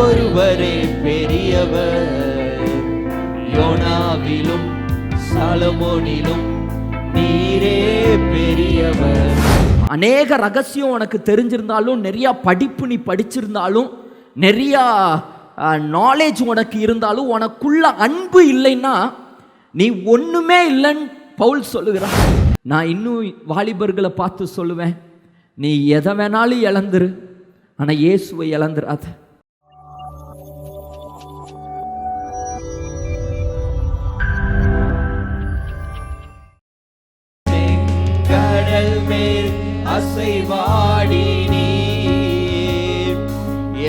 ஒருவரே பெரியவர். யோனாவிலும் சாலமோனிலும் நீரே பெரியவர். அநேக ரகசியம் உனக்கு தெரிஞ்சிருந்தாலும், நிறையா படிப்பு நீ படிச்சிருந்தாலும், நிறையா நாலேஜ் உனக்கு இருந்தாலும், உனக்குள்ள அன்பு இல்லைன்னா நீ ஒன்றுமே இல்லைன்னு பவுல் சொல்லுகிறான். நான் இன்னும் வாலிபர்களை பார்த்து சொல்லுவேன், நீ எதை வேணாலும் இழந்துரு, ஆனால் இயேசுவை இழந்துராத. கடல் மேல் அசைவாடி நீர்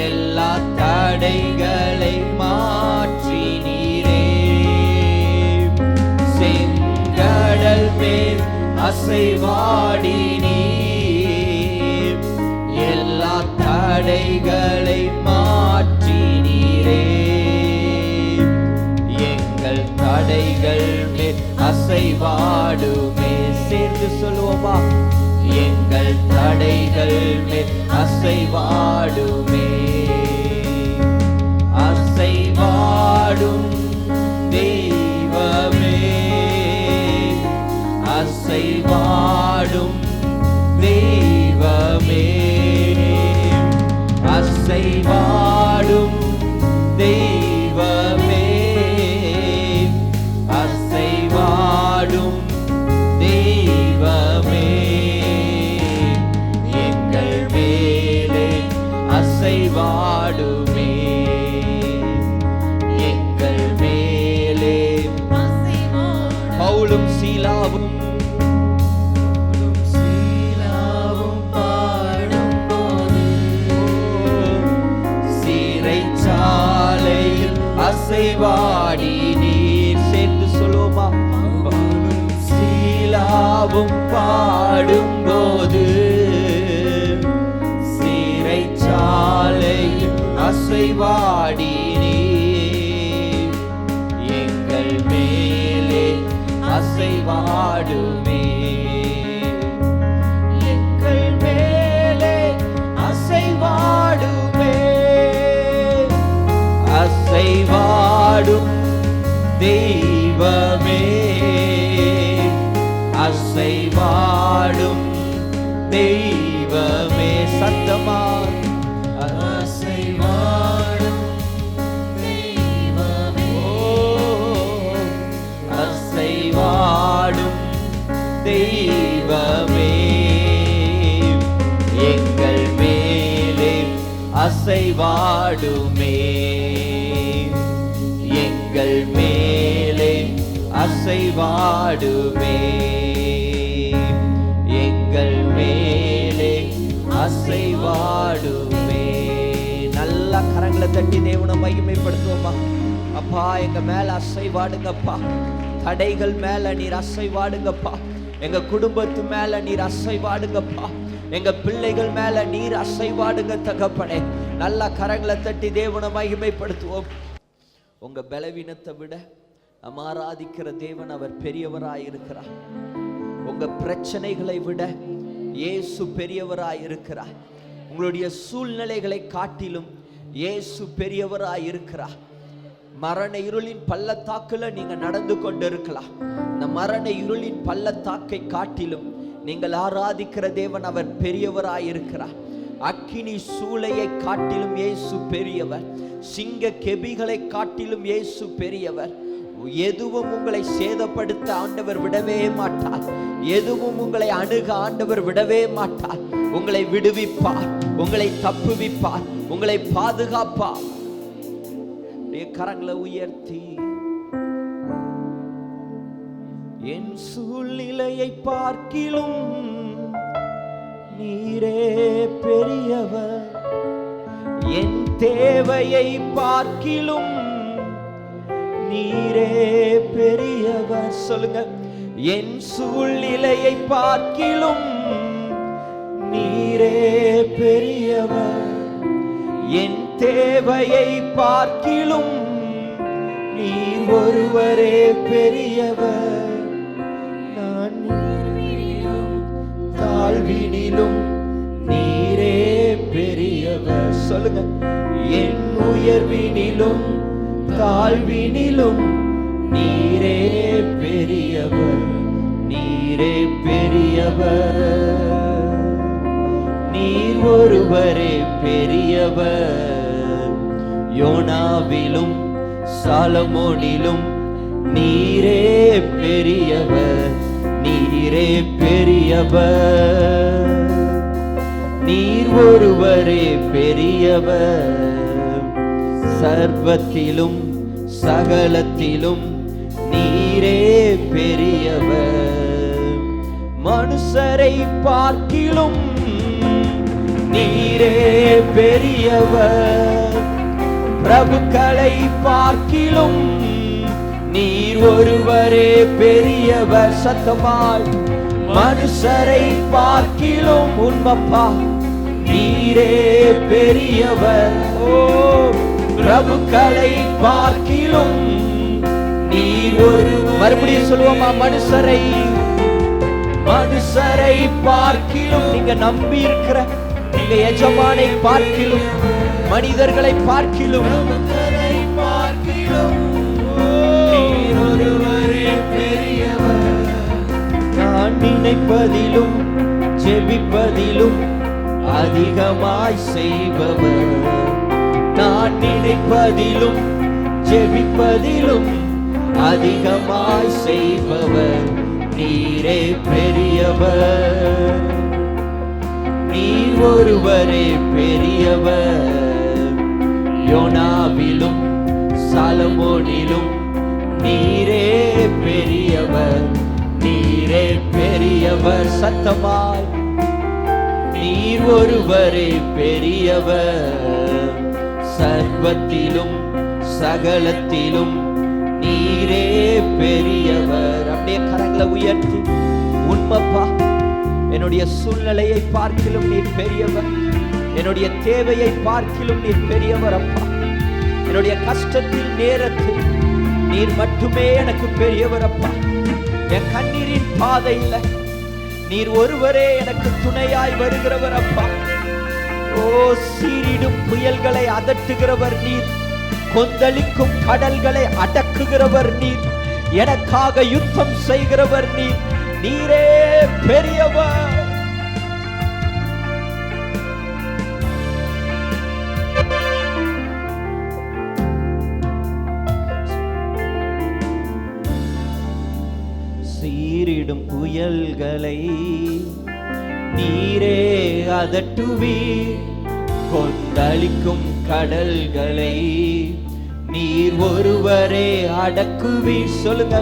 எல்லா தடைகளை மாற்றி நீரே. செங்கடல் மேல் அசைவாடி நீர் எல்லா தடைகளை மாற்றி நீரே. எங்கள் தடைகள் மேல் அசைவாடுமே. சேர்ந்து சொல்லுவோமா? எங்கள் தடைகள் மேல் அசைவாடுமே. அசைவாடும் தெய்வமே, அசைவாடும் தெய்வமே, அசைவாடும் தெய்வமே, அசைவாடும் தெய்வமே. எங்கள் மேலே அசைவாடுமே, எங்கள் மேலே. பவுலும் சீலாவும் பாடும்போது சிறைச்சாலையில் அசைவாடி நீர். சேர்ந்து சொல்லுவோமா? சீலாவும் பாடும்போது சிறைச்சாலையில் அசைவாடி நீர். எங்கள் மேலே அசைவாடுமே, எங்கள் மேலே அசைவாடுமே. அசைவாடும் தெய்வமே, அசைவாடும் தெய்வமே. சத்தமா? அசைவாடும் தெய்வமே, அசைவாடும் தெய்வமே. எங்கள் மேலே அசைவாடுமே, எங்கள் மேலே அசைவாடுமே, எங்கள் மேலே அசைவாடுமே. நல்ல கரங்களை தட்டி தேவனை மகிமைப்படுத்துவோமா? அப்பா, எங்க மேல அசைவாடுங்கப்பா. தடைகள் மேல நீர் அசைவாடுங்கப்பா. எங்க குடும்பத்து மேல நீர் அசைவாடுங்கப்பா. எங்க பிள்ளைகள் மேல நீர் அசைவாடுங்க தகப்பனே. நல்ல கரங்களை தட்டி தேவனை மகிமைப்படுத்துவோம். உங்க பலவீனத்தை விட நம்ம ஆராதிக்கிற தேவன் அவர் பெரியவராயிருக்கிறார். உங்க பிரச்சனைகளை விட இயேசு பெரியவராயிருக்கிறார். உங்களுடைய சூழ்நிலைகளை காட்டிலும் இயேசு பெரியவராயிருக்கிறார். மரண இருளின் பள்ளத்தாக்குல நீங்க நடந்து கொண்டிருக்கலாம். இந்த மரண இருளின் பள்ளத்தாக்கை காட்டிலும் நீங்கள் ஆராதிக்கிற தேவன் அவர் பெரியவராயிருக்கிறார். அக்கினி சூளையை காட்டிலும் இயேசு பெரியவர். சிங்க கெபிகளை காட்டிலும் இயேசு பெரியவர். எதுவும் உங்களை சேதப்படுத்த ஆண்டவர் விடவே மாட்டார். எதுவும் உங்களை அணுக ஆண்டவர் விடவே மாட்டார். உங்களை விடுவிப்பார், உங்களை தப்புவிப்பார், உங்களை பாதுகாப்பார். கரங்களை உயர்த்தி என் சூழ்நிலையை பார்க்கிலும் நீரே பெரியவர், என் தேவையை பார்க்கிலும் நீரே பெரியவர். சொல்லுங்க. என் சூழ்நிலையை பார்க்கிலும் நீரே பெரியவர், என் தேவையை பார்க்கிலும் நீர் ஒருவரே பெரியவர். நான் தாழ்வினிலும் நீரே பெரியவர். பெரியவர். சொல்லுங்க. என் உயர்வினிலும் தாழ்வினிலும் நீரே பெரியவர், நீரே பெரியவர். நீர் ஒருவரே பெரியவர். யோனாவிலும் சாலமோனிலும் நீரே பெரியவர், நீரே பெரியவர். நீர் ஒருவரே பெரியவர். சர்வத்திலும் சகலத்திலும் நீரே பெரியவர். மனுஷரை பார்க்கிலும் நீரே பெரியவர். பிரபுக்களை பார்க்கிலும் நீர் ஒருவரே பெரியவர். சத்தமாய். மனுஷரை பார்க்கிலும் உண்மப்பா நீரே பெரியவர். ஓ, பிரபுக்களை பார்க்கிலும் நீர் ஒரு, மறுபடியும் சொல்லுவோமா? மனுஷரை பார்க்கிலும், நீங்க நம்பி இருக்கிற நீங்க எஜமானை பார்க்கிலும், மனிதர்களை பார்க்கிலும் நீர் ஒருவரே பெரியவர். நான் நினைப்பதிலும் ஜெபிப்பதிலும் அதிகமாய் செய்பவர். நான் நினைப்பதிலும் ஜெபிப்பதிலும் அதிகமாய் செய்பவர். நீரே பெரியவர். நீர் ஒருவரே பெரியவர். யோனாவிலும் சாலமோனிலும் நீரே பெரியவர், நீரே பெரியவர். சத்தமாய். நீர் ஒருவரே பெரியவர். சர்வத்திலும் சகலத்திலும் நீரே பெரியவர். அப்படியே கரங்களை உயர்த்தி உண்மைப்பா, என்னுடைய சூழ்நிலையை பார்க்கிலும் நீர் பெரியவர். என்னுடைய தேவையை பார்க்கிலும் நீர் பெரியவர் அப்பா. என்னுடைய கஷ்டத்தில் நேரத்தில் நீர் மட்டுமே எனக்கு பெரியவர் அப்பா. என் கண்ணீரின் பாதையில் நீர் ஒருவரே எனக்கு துணையாய் வருகிறவர் அப்பா. ஓ, சீரிடும் புயல்களை அதட்டுகிறவர் நீர், கொந்தளிக்கும் கடல்களை அடக்குகிறவர் நீர், எனக்காக யுத்தம் செய்கிறவர் நீர். நீரே பெரியவர். சீரிடும் புயல்களை நீரே அதட்டுவீர், கொந்தளிக்கும் கடல்களை நீர் ஒருவரே அடக்குவீர். சொல்லுங்க.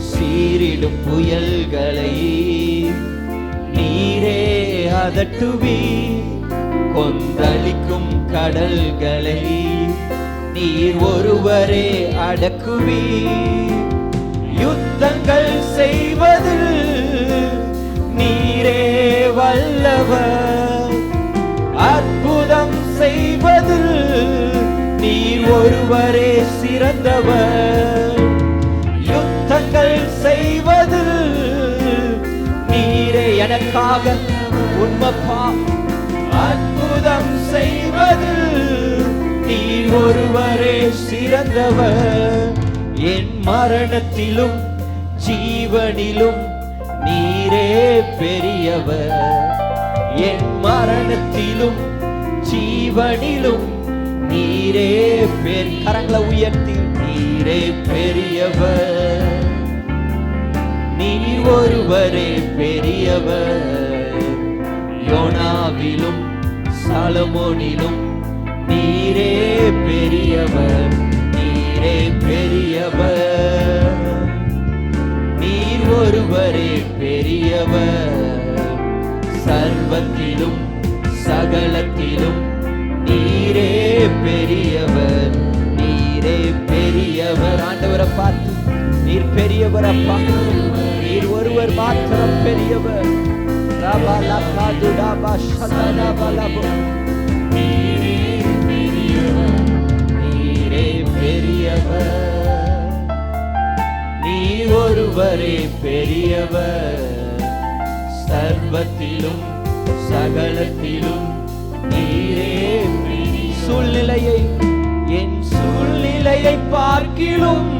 சீரிடும் புயல்களை நீரே அதட்டுவீர், கொந்தளிக்கும் கடல்களை நீர் ஒருவரே அடக்குவீர். யுத்தங்கள் செய்வதில் நீரே வல்லவர், அற்புதம் செய்வதில் நீர் ஒருவரே சிறந்தவர். யுத்தங்கள் செய்வதில் நீரே எனக்காக உண்மைப்பா. அற்புதம் செய்வதில் நீர் ஒருவரே சிறந்தவர். என் மரணத்திலும் ஜீவனிலும் நீரே பெரியவர். என் மரணத்திலும் ஜீவனிலும் நீரே கரங்களை உயர்த்தி நீரே பெரியவர். நீர் ஒருவரே பெரியவர். யோனாவிலும் சாலமோனிலும் நீரே பெரியவர், நீரே பெரியவர். நீர் ஒருவரே பெரியவர். சர்வத்திலும் சகலத்திலும் நீரே பெரியவர், நீரே பெரியவர். ஆண்டவரை பார்த்து நீர் பெரியவர் அப்பா. நீர் ஒருவர் மாத்திரம் பெரியவர். நீரே பெரியவர். நீர் ஒருவரே பெரியவர். சர்வத்திலும் சகலத்திலும் நீரே சூழ்நிலையை என் சூழ்நிலையை பார்க்கிலும்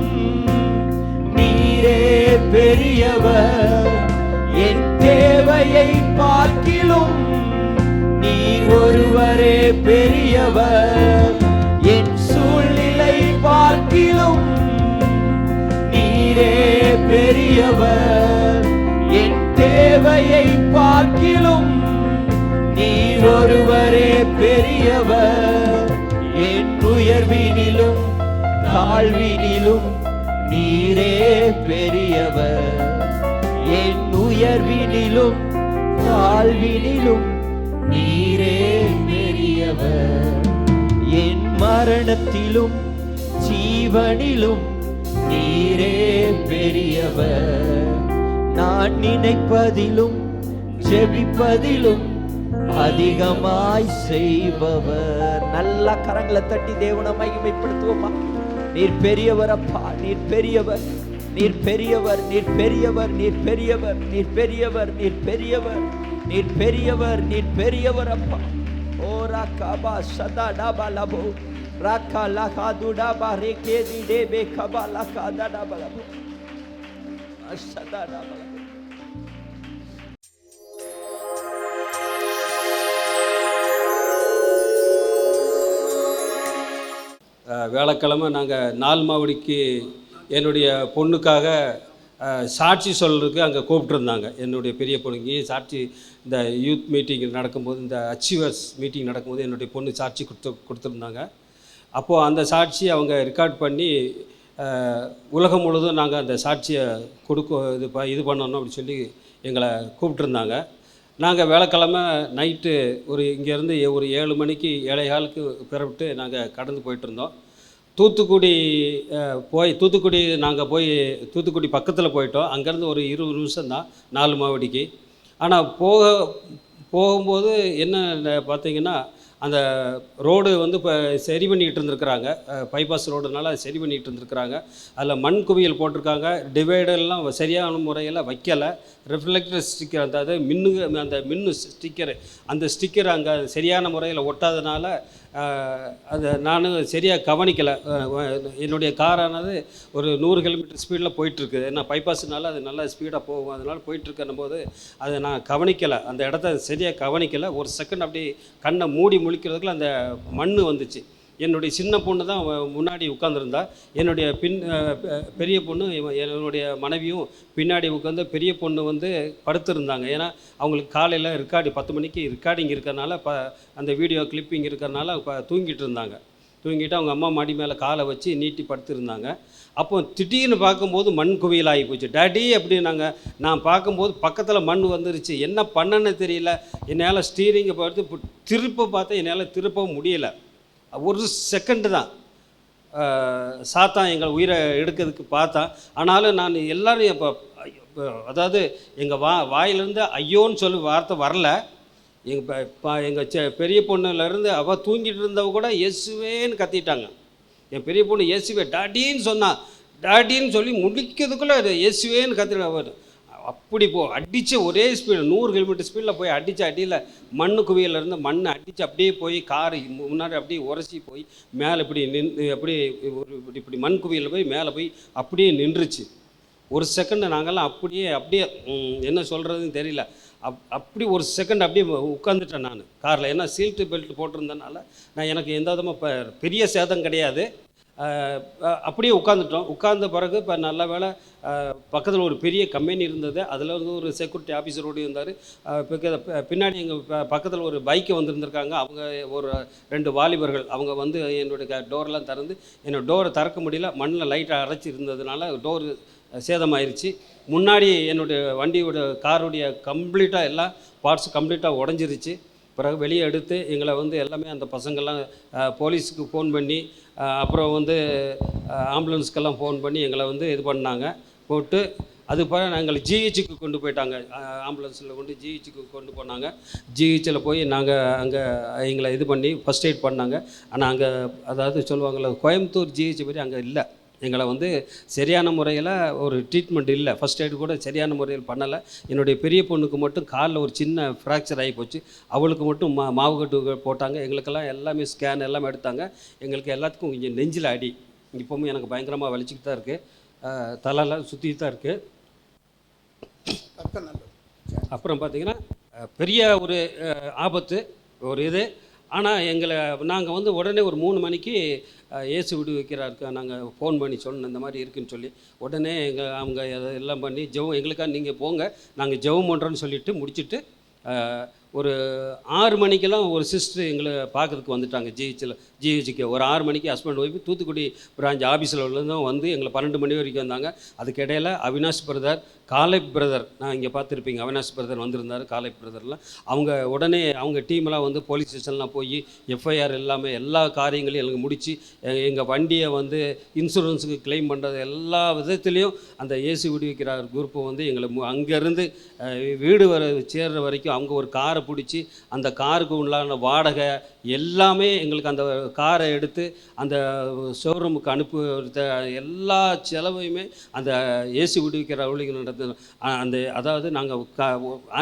நீரே பெரியவர். என் தேவையை பார்க்கிலும் நீர் ஒருவரே பெரியவர். என் சூழ்நிலை பார்க்கிலும் நீரே பெரியவர். என் தேவையை பார்க்கிலும் நீர் ஒருவரே பெரியவர். என் உயர்வினிலும் தாழ்வினிலும் நீரே பெரியவர். என் உயர்வினிலும் தாழ்வினிலும் நீரே பெரியவர். என் மரணத்திலும் ஜீவனிலும் நீரே பெரியவர். நான் நினைப்பதிலும் ஜெபிப்பதிலும் அதிகமாய் செய்பவர். நல்ல கரங்களை தட்டி தேவனை மகிமைப்படுத்துவோமா? நீர் பெரியவர் அப்பா, நீர் பெரியவர், நீர் பெரியவர், நீர் பெரியவர், நீர் பெரியவர், நீர் பெரியவர், நீர் பெரியவர், நீர் பெரியவர், நீர் பெரியவர் அப்பா. ஓ ராகாபா சதா டாபா லபோ ராகா லகா துடாபா ரேகே தி டேபே கபா லகா டாபா லபோ சதா டாபா. வேலைக்கிழமை நாங்கள் நால்மாவடிக்கு என்னுடைய பொண்ணுக்காக சாட்சி சொல்கிறதுக்கு அங்கே கூப்பிட்டுருந்தாங்க. என்னுடைய பெரிய பொண்ணுக்கு சாட்சி இந்த யூத் மீட்டிங் நடக்கும்போது, இந்த அச்சீவர்ஸ் மீட்டிங் நடக்கும்போது என்னுடைய பொண்ணு சாட்சி கொடுத்துருந்தாங்க. அப்போது அந்த சாட்சி அவங்க ரெக்கார்ட் பண்ணி உலகம் முழுதும் நாங்கள் அந்த சாட்சியை இது பண்ணணும் அப்படின்னு சொல்லி எங்களை கூப்பிட்டுருந்தாங்க. நாங்கள் வேலைக்கிழமை நைட்டு இங்கேருந்து ஒரு 7 மணிக்கு 7:15க்கு பிறப்பிட்டு நாங்கள் கடந்து போயிட்டுருந்தோம். தூத்துக்குடி நாங்கள் தூத்துக்குடி பக்கத்தில் போயிட்டோம். அங்கேருந்து ஒரு 20 நிமிஷம் தான் நாலுமாவடிக்கு. ஆனால் போகும்போது என்ன பார்த்தீங்கன்னா, அந்த ரோடு வந்து இப்போ சரி பண்ணிக்கிட்டு இருந்துருக்குறாங்க. பைபாஸ் ரோடுனால சரி பண்ணிக்கிட்டு இருந்துருக்குறாங்க. அதில் மண் குவியல் போட்டிருக்காங்க. டிவைடெல்லாம் சரியான முறையில் வைக்கலை. ரிஃப்ளெக்டர் ஸ்டிக்கர், அதாவது மின்னு ஸ்டிக்கரு, அந்த ஸ்டிக்கர் அங்கே சரியான முறையில் ஒட்டாதனால அதை நான் சரியாக கவனிக்கலை. என்னுடைய காரானது ஒரு 100 கிலோமீட்டர் ஸ்பீடில் போயிட்டுருக்கு. ஏன்னா பைபாஸ்னால அது நல்லா ஸ்பீடாக போகும். அதனால் போயிட்டுருக்கும் போது அதை நான் கவனிக்கலை, அந்த இடத்த சரியாக கவனிக்கலை. ஒரு செகண்ட் அப்படி கண்ணை மூடி முழிக்கிறதுக்குள்ள அந்த மண் வந்துச்சு. என்னுடைய சின்ன பொண்ணு தான் முன்னாடி உட்காந்துருந்தா. என்னுடைய பெரிய பொண்ணு, என்னுடைய மனைவியும் பின்னாடி உட்காந்து, பெரிய பொண்ணு வந்து படுத்துருந்தாங்க. ஏன்னா அவங்களுக்கு காலையில் 10 மணிக்கு ரெக்கார்டிங் இருக்கிறனால, அந்த வீடியோ கிளிப்பிங் இருக்கிறனால தூங்கிட்டு இருந்தாங்க. தூங்கிட்டு அவங்க அம்மா மாடி மேலே காலை வச்சு நீட்டி படுத்துருந்தாங்க. அப்போ திடீர்னு பார்க்கும்போது மண் குவியல் ஆகி போச்சு. டேடி அப்படின்னாங்க. நான் பார்க்கும்போது பக்கத்தில் மண் வந்துருச்சு. என்ன பண்ணன்னு தெரியல. என்னால் ஸ்டீரிங்கை பார்த்து திருப்ப பார்த்தா என்னால் திருப்பவும் முடியலை. ஒரு செகண்டு தான் சாத்தான் எங்கள் உயிரை எடுக்கிறதுக்கு பார்த்தான். ஆனாலும் நான் எல்லோரும் இப்போ அதாவது எங்கள் வாயிலேருந்து ஐயோன்னு சொல்லி வார்த்தை வரல. எங்கள் பெரிய பொண்ணுலேருந்து அவள் தூங்கிட்டு இருந்தவ கூட இயேசுவேன்னு கத்திட்டாங்க. என் பெரிய பொண்ணு இயேசுவே டாடின்னு சொன்னான். டாடின்னு சொல்லி முடிக்கிறதுக்குள்ளே இயேசுவேன்னு கத்திட்டு அப்படி அடித்து ஒரே ஸ்பீடு 100 கிலோமீட்டர் ஸ்பீடில் போய் அடியில் மண் குவியலேருந்து மண் அடித்து அப்படியே போய் காரு முன்னாடி அப்படியே உரசி போய் மேலே இப்படி அப்படியே இப்படி மண் குவியலில் போய் மேலே போய் அப்படியே நின்றுச்சு. ஒரு செகண்டு நாங்கள்லாம் அப்படியே என்ன சொல்கிறதுன்னு தெரியல. அப்படி ஒரு செகண்ட் அப்படியே உட்காந்துட்டேன் நான் காரில். ஏன்னா சீட்டு பெல்ட் போட்டிருந்தனால எனக்கு எந்த விதமாக பெரிய சேதம் கிடையாது. அப்படியே உட்காந்துட்டோம். உட்கார்ந்த பிறகு இப்போ நல்ல வேலை பக்கத்தில் ஒரு பெரிய கம்பெனி இருந்தது. அதில் வந்து ஒரு செக்யூரிட்டி ஆஃபீஸரோடு இருந்தார். பின்னாடி எங்கள் பக்கத்தில் ஒரு பைக்கை வந்துருந்துருக்காங்க. அவங்க ஒரு 2 வாலிபர்கள் அவங்க வந்து என்னுடைய டோரெலாம் திறந்து, என்னோட டோரை திறக்க முடியல. மண்ணில் லைட்டாக அரைச்சி இருந்ததுனால டோர் சேதமாயிருச்சு. முன்னாடி என்னுடைய வண்டியோட காருடைய கம்ப்ளீட்டாக எல்லா பார்ட்ஸ் கம்ப்ளீட்டாக உடஞ்சிருச்சு. பிறகு வெளியே எடுத்து எங்களை வந்து எல்லாமே அந்த பசங்கள்லாம் போலீஸுக்கு ஃபோன் பண்ணி, அப்புறம் வந்து ஆம்புலன்ஸ்க்கெல்லாம் ஃபோன் பண்ணி எங்களை வந்து இது பண்ணாங்க. போட்டு அது பிறகு எங்களை ஜிஹெச்சுக்கு கொண்டு போயிட்டாங்க. ஆம்புலன்ஸில் கொண்டு ஜிஹெச்சுக்கு கொண்டு போனாங்க. ஜிஹெச்சில் போய் நாங்கள் அங்கே எங்களை இது பண்ணி ஃபஸ்ட் எய்ட் பண்ணாங்க. ஆனால் அங்கே அதாவது சொல்லுவாங்கள்ல, கோயம்புத்தூர் ஜிஹெச் பற்றி அங்கே இல்லை. எங்களை வந்து சரியான முறையில் ஒரு ட்ரீட்மெண்ட் இல்லை, ஃபஸ்ட் எய்டு கூட சரியான முறையில் பண்ணலை. என்னுடைய பெரிய பொண்ணுக்கு மட்டும் காலில் ஒரு சின்ன ஃப்ராக்சர் ஆகி போச்சு, அவளுக்கு மட்டும் மாவு கட்டு போட்டாங்க. எங்களுக்கெல்லாம் எல்லாமே ஸ்கேன் எல்லாம் எடுத்தாங்க. எங்களுக்கு எல்லாத்துக்கும் கொஞ்சம் நெஞ்சில் அடி, இப்போவும் எனக்கு பயங்கரமாக வலிச்சிக்கிட்டு தான் இருக்குது, தலையெல்லாம் சுற்றிட்டு தான் இருக்குது. அப்புறம் பார்த்திங்கன்னா பெரிய ஒரு ஆபத்து ஒரு இது. ஆனால் நாங்கள் வந்து உடனே ஒரு 3 மணிக்கு இயேசு விடுவிக்கிறாருக்கு நாங்கள் ஃபோன் பண்ணி சொன்னோம், இந்த மாதிரி இருக்குதுன்னு சொல்லி. உடனே அவங்க எல்லாம் பண்ணி ஜெபம், எங்களுக்காக நீங்கள் போங்க நாங்கள் ஜெபம் பண்ணுறோன்னு சொல்லிவிட்டு முடிச்சுட்டு ஒரு 6 மணிக்கெல்லாம் ஒரு சிஸ்டர் எங்களை பார்க்கறதுக்கு வந்துட்டாங்க. ஜிஹெச்சுக்கு ஒரு 6 மணிக்கு ஹஸ்பண்ட் ஒய்ஃப் தூத்துக்குடி பிரான்ச் ஆஃபீஸில் உள்ளதும் வந்து எங்களை 12 மணி வரைக்கும் வந்தாங்க. அதுக்கு இடையில் அவினாஷ் பிரதர், காலேப் பிரதர், நான் இங்கே பார்த்துருப்பீங்க, அவினாஷ் பிரதர் வந்திருந்தார். காலேப் பிரதர்லாம் அவங்க உடனே அவங்க டீமெலாம் வந்து போலீஸ் ஸ்டேஷன்லாம் போய் எஃப்ஐஆர் எல்லாமே எல்லா காரியங்களையும் எனக்கு முடித்து எங்கள் வண்டியை வந்து இன்சூரன்ஸுக்கு கிளைம் பண்ணுறது எல்லா விதத்துலேயும் அந்த இயேசு விடுவிக்கிறார் குரூப்பு வந்து எங்களை அங்கேருந்து வீடு சேர்ற வரைக்கும் அவங்க ஒரு காரை பிடிச்சி அந்த காருக்கு உண்டான வாடகை எல்லாமே எங்களுக்கு அந்த காரை எடுத்து அந்த ஷோரூமுக்கு அனுப்புகிற எல்லா செலவையுமே அந்த இயேசு விடுவிக்கிற அவளிகள் நடந்த அந்த அதாவது நாங்கள்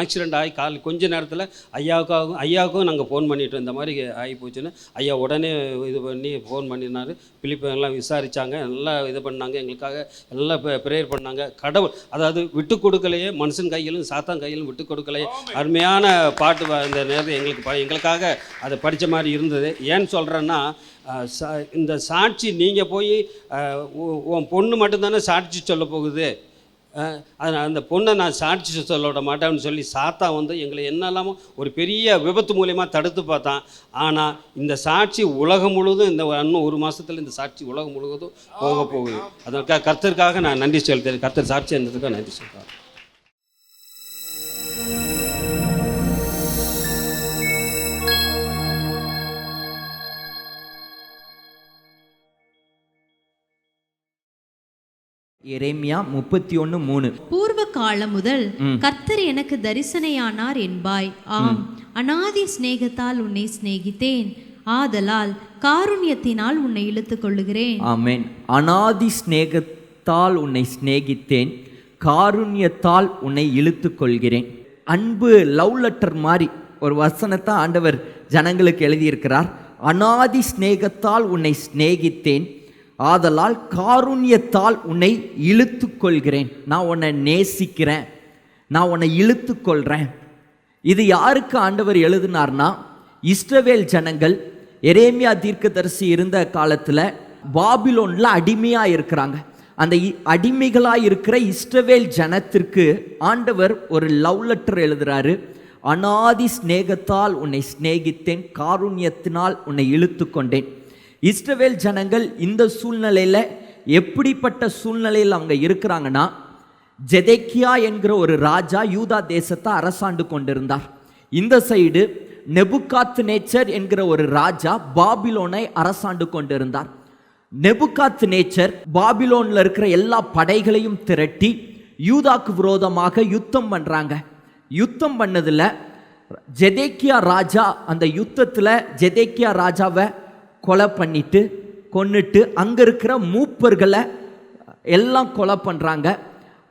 ஆக்சிடெண்ட் ஆகி கொஞ்ச நேரத்தில் ஐயாவுக்கும் நாங்கள் ஃபோன் பண்ணிட்டோம், இந்த மாதிரி ஆகி போச்சுன்னு. ஐயா உடனே இது பண்ணி ஃபோன் பண்ணினார். பிலிப்பை எல்லாம் விசாரித்தாங்க, நல்லா இது பண்ணாங்க, எங்களுக்காக எல்லாம் ப்ரேயர் பண்ணாங்க. கடவுள் அதாவது விட்டு கொடுக்கலையே, மனுஷன் கையிலும் சாத்தான் கையிலும் விட்டு கொடுக்கலையே. அருமையான பாட்டு இந்த நேரத்தில் எங்களுக்காக அதை படித்த மாதிரி இருந்தது. ஏன்னு சொல்கிறேன்னா, இந்த சாட்சி நீங்கள் போய் உன் பொண்ணு மட்டும்தானே சாட்சி சொல்ல போகுது, அந்த பொண்ணை நான் சாட்சி சொல்ல விட மாட்டேன்னு சொல்லி சாத்தா வந்து எங்களை என்னெல்லாமோ ஒரு பெரிய விபத்து மூலியமாக தடுத்து பார்த்தான். ஆனால் இந்த சாட்சி உலகம் முழுவதும் இன்னும் 1 மாதத்தில் இந்த சாட்சி உலகம் முழுவதும் போக போகுது. அதற்காக கர்த்தருக்காக நான் நன்றி சொல்கிறேன். கர்த்தர் சாட்சி இருந்ததுக்காக நன்றி சொல்கிறேன். எரேமியா 31:3. பூர்வ காலம் முதல் கர்த்தர் எனக்கு தரிசனையானார் என்பாய். ஆம், அநாதி சிநேகத்தால் உன்னை சிநேகித்தேன், ஆதலால் காருண்யத்தினால் உன்னை இழுத்துக் கொள்ளுகிறேன். ஆமென். அநாதி சிநேகத்தால் உன்னை சிநேகித்தேன், காருண்யத்தால் உன்னை இழுத்துக் கொள்கிறேன். அன்பு லவ் லெட்டர் மாதிரி ஒரு வசனத்தை ஆண்டவர் ஜனங்களுக்கு எழுதியிருக்கிறார். அநாதி சிநேகத்தால் உன்னை சிநேகித்தேன், ஆதலால் காருண்யத்தால் உன்னை இழுத்து கொள்கிறேன். நான் உன்னை நேசிக்கிறேன், நான் உன்னை இழுத்து கொள்கிறேன். இது யாருக்கு ஆண்டவர் எழுதினார்னா, இஸ்ரவேல் ஜனங்கள் எரேமியா தீர்க்கதரிசி இருந்த காலத்தில் பாபிலோனில் அடிமையாக இருக்கிறாங்க. அந்த அடிமைகளாக இருக்கிற இஸ்ரவேல் ஜனத்திற்கு ஆண்டவர் ஒரு லவ் லெட்டர் எழுதுகிறாரு. அநாதி சிநேகத்தால் உன்னை சிநேகித்தேன், காருண்யத்தினால் உன்னை இழுத்து கொண்டேன். இஸ்ரவேல் ஜனங்கள் இந்த சூழ்நிலையில் எப்படிப்பட்ட சூழ்நிலையில் அவங்க இருக்கிறாங்கன்னா, ஜெதேக்கியா என்கிற ஒரு ராஜா யூதா தேசத்தை அரசாண்டு கொண்டிருந்தார். இந்த சைடு நெபுகாத்நேச்சர் என்கிற ஒரு ராஜா பாபிலோனை அரசாண்டு கொண்டிருந்தார். நெபுகாத்நேச்சர் பாபிலோனில் இருக்கிற எல்லா படைகளையும் திரட்டி யூதாக்கு விரோதமாக யுத்தம் பண்ணுறாங்க. யுத்தம் பண்ணதில் ஜெதேக்கியா ராஜா அந்த யுத்தத்தில் ஜெதேக்கியா ராஜாவை கொலை பண்ணிட்டு கொன்னுட்டு அங்கே இருக்கிற மூப்பர்களை எல்லாம் கொலை பண்ணுறாங்க,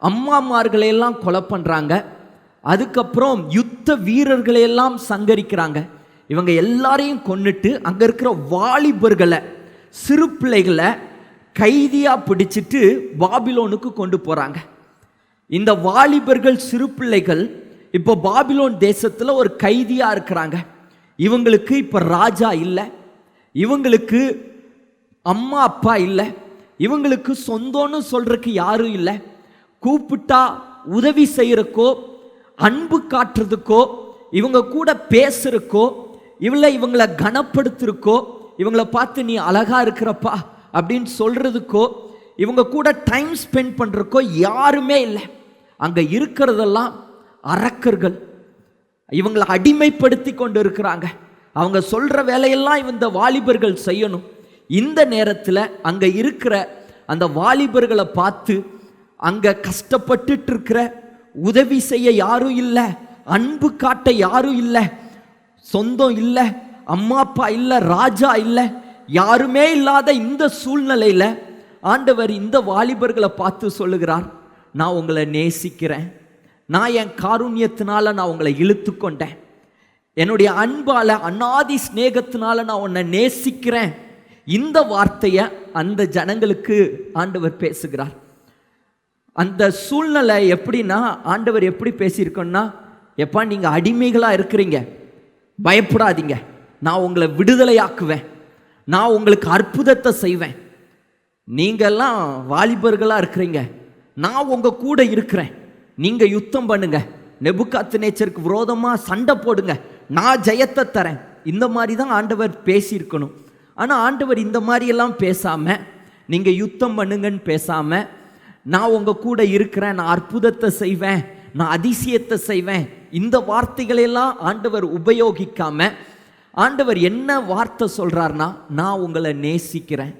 அம்மாமார்களையெல்லாம் கொலை பண்ணுறாங்க. அதுக்கப்புறம் யுத்த வீரர்களையெல்லாம் சங்கரிக்கிறாங்க. இவங்க எல்லாரையும் கொன்னுட்டு அங்கே இருக்கிற வாலிபர்களை, சிறு பிள்ளைகளை கைதியாக பிடிச்சிட்டு பாபிலோனுக்கு கொண்டு போகிறாங்க. இந்த வாலிபர்கள் சிறு பிள்ளைகள் இப்போ பாபிலோன் தேசத்தில் ஒரு கைதியாக இருக்கிறாங்க. இவங்களுக்கு இப்போ ராஜா இல்லை, இவங்களுக்கு அம்மா அப்பா இல்லை, இவங்களுக்கு சொந்தம்னு சொல்றதுக்கு யாரும் இல்லை. கூப்பிட்டா உதவி செய்யறக்கோ, அன்பு காட்டுறதுக்கோ, இவங்க கூட பேசுறக்கோ, இவங்களை கனப்படுத்துறக்கோ, இவங்களை பார்த்து நீ அழகா இருக்கிறப்பா அப்படின்னு சொல்றதுக்கோ, இவங்க கூட டைம் ஸ்பெண்ட் பண்றதுக்கோ யாருமே இல்லை. அங்க இருக்கிறதெல்லாம் அரக்கர்கள், இவங்களை அடிமைப்படுத்தி கொண்டு இருக்கிறாங்க. அவங்க சொல்கிற வேலையெல்லாம் இந்த வாலிபர்கள் செய்யணும். இந்த நேரத்தில் அங்கே இருக்கிற அந்த வாலிபர்களை பார்த்து அங்கே கஷ்டப்பட்டுட்டு இருக்கிற, உதவி செய்ய யாரும் இல்லை, அன்பு காட்ட யாரும் இல்லை, சொந்தம் இல்லை, அம்மா அப்பா இல்லை, ராஜா இல்லை, யாருமே இல்லாத இந்த சூழ்நிலையில் ஆண்டவர் இந்த வாலிபர்களை பார்த்து சொல்லுகிறார், நான் உங்களை நேசிக்கிறேன், நான் என் காருண்யத்தினால நான் உங்களை இழுத்து கொண்டேன், என்னுடைய அன்பால அநாதி ஸ்நேகத்தினால நான் உன்னை நேசிக்கிறேன். இந்த வார்த்தையை அந்த ஜனங்களுக்கு ஆண்டவர் பேசுகிறார். அந்த சூழ்நிலை எப்படின்னா, ஆண்டவர் எப்படி பேசியிருக்கோன்னா, எப்பா நீங்கள் அடிமைகளாக இருக்கிறீங்க, பயப்படாதீங்க, நான் உங்களை விடுதலையாக்குவேன், நான் உங்களுக்கு அற்புதத்தை செய்வேன், நீங்கள்லாம் வாலிபர்களாக இருக்கிறீங்க, நான் உங்கள் கூட இருக்கிறேன், நீங்கள் யுத்தம் பண்ணுங்க, நெபுகாத்நேச்சருக்கு விரோதமாக சண்டை போடுங்க, நான் ஜெயத்தை தரேன். இந்த மாதிரி தான் ஆண்டவர் பேசியிருக்கணும். ஆனால் ஆண்டவர் இந்த மாதிரியெல்லாம் பேசாமல், நீங்கள் யுத்தம் பண்ணுங்கன்னு பேசாமல், நான் உங்கள் கூட இருக்கிறேன், நான் அற்புதத்தை செய்வேன், நான் அதிசயத்தை செய்வேன், இந்த வார்த்தைகளெல்லாம் ஆண்டவர் உபயோகிக்காம ஆண்டவர் என்ன வார்த்தை சொல்கிறார்னா, நான் உங்களை நேசிக்கிறேன்.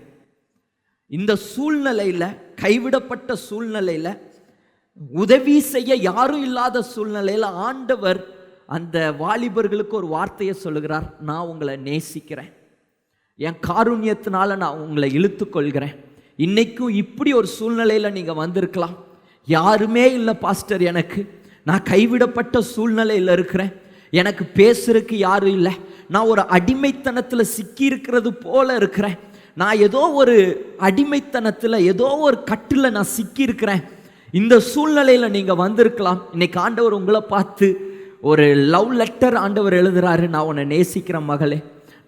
இந்த சூழ்நிலையில், கைவிடப்பட்ட சூழ்நிலையில், உதவி செய்ய யாரும் இல்லாத சூழ்நிலையில் ஆண்டவர் அந்த வாலிபர்களுக்கு ஒரு வார்த்தையை சொல்லுகிறார், நான் உங்களை நேசிக்கிறேன், என் காருண்யத்தினால நான் உங்களை இழுத்து கொள்கிறேன். இன்றைக்கும் இப்படி ஒரு சூழ்நிலையில் நீங்கள் வந்திருக்கலாம், யாருமே இல்லை பாஸ்டர், எனக்கு நான் கைவிடப்பட்ட சூழ்நிலையில் இருக்கிறேன், எனக்கு பேசுறதுக்கு யாரும் இல்லை, நான் ஒரு அடிமைத்தனத்தில் சிக்கியிருக்கிறது போல இருக்கிறேன், நான் ஏதோ ஒரு அடிமைத்தனத்தில் ஏதோ ஒரு கட்டில் நான் சிக்கியிருக்கிறேன். இந்த சூழ்நிலையில் நீங்கள் வந்திருக்கலாம். இன்னைக்கு ஆண்டவர் உங்களை பார்த்து ஒரு லவ் லெட்டர் ஆண்டவர் எழுதுறாரு, நான் உன்னை நேசிக்கிற மகளே,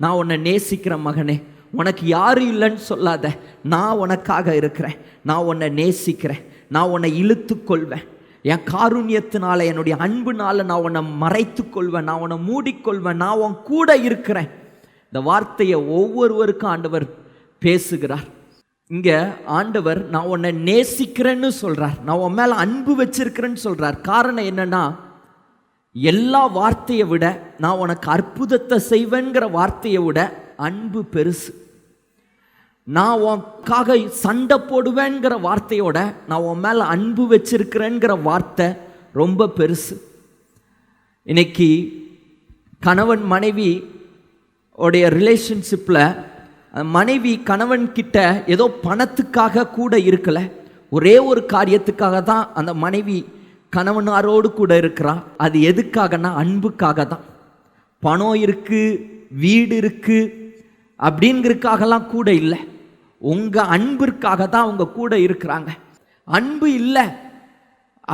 நான் உன்னை நேசிக்கிற மகனே, உனக்கு யாரும் இல்லைன்னு சொல்லாத, நான் உனக்காக இருக்கிறேன், நான் உன்னை நேசிக்கிறேன், நான் உன்னை இழுத்து கொள்வேன், என் காருண்யத்தினால என்னுடைய அன்புனால நான் உன்னை மறைத்து கொள்வேன், நான் உன்னை மூடிக்கொள்வேன், நான் உன் கூட இருக்கிறேன். இந்த வார்த்தையை ஒவ்வொருவருக்கும் ஆண்டவர் பேசுகிறார். இங்கே ஆண்டவர் நான் உன்னை நேசிக்கிறேன்னு சொல்கிறார், நான் உன் மேலே அன்பு வச்சிருக்கிறேன்னு சொல்கிறார். காரணம் என்னன்னா, எல்லா வார்த்தையை விட, நான் உனக்கு அற்புதத்தை செய்வேங்கிற வார்த்தையை விட அன்பு பெருசு. நான் உனக்காக சண்டை போடுவேங்கிற வார்த்தையோட நான் உன் மேலே அன்பு வச்சிருக்கிறேங்கிற வார்த்தை ரொம்ப பெருசு. இன்னைக்கு கணவன் மனைவி உடைய ரிலேஷன்ஷிப்பில் மனைவி கணவன் கிட்ட ஏதோ பணத்துக்காக கூட இருக்கலை, ஒரே ஒரு காரியத்துக்காக தான் அந்த மனைவி கணவனாரோடு கூட இருக்கிறா. அது எதுக்காகனா அன்புக்காக தான். பணம் இருக்குது, வீடு இருக்குது அப்படிங்கிறதுக்காகலாம் கூட இல்லை, உங்கள் அன்பிற்காக தான் அவங்க கூட இருக்கிறாங்க. அன்பு இல்லை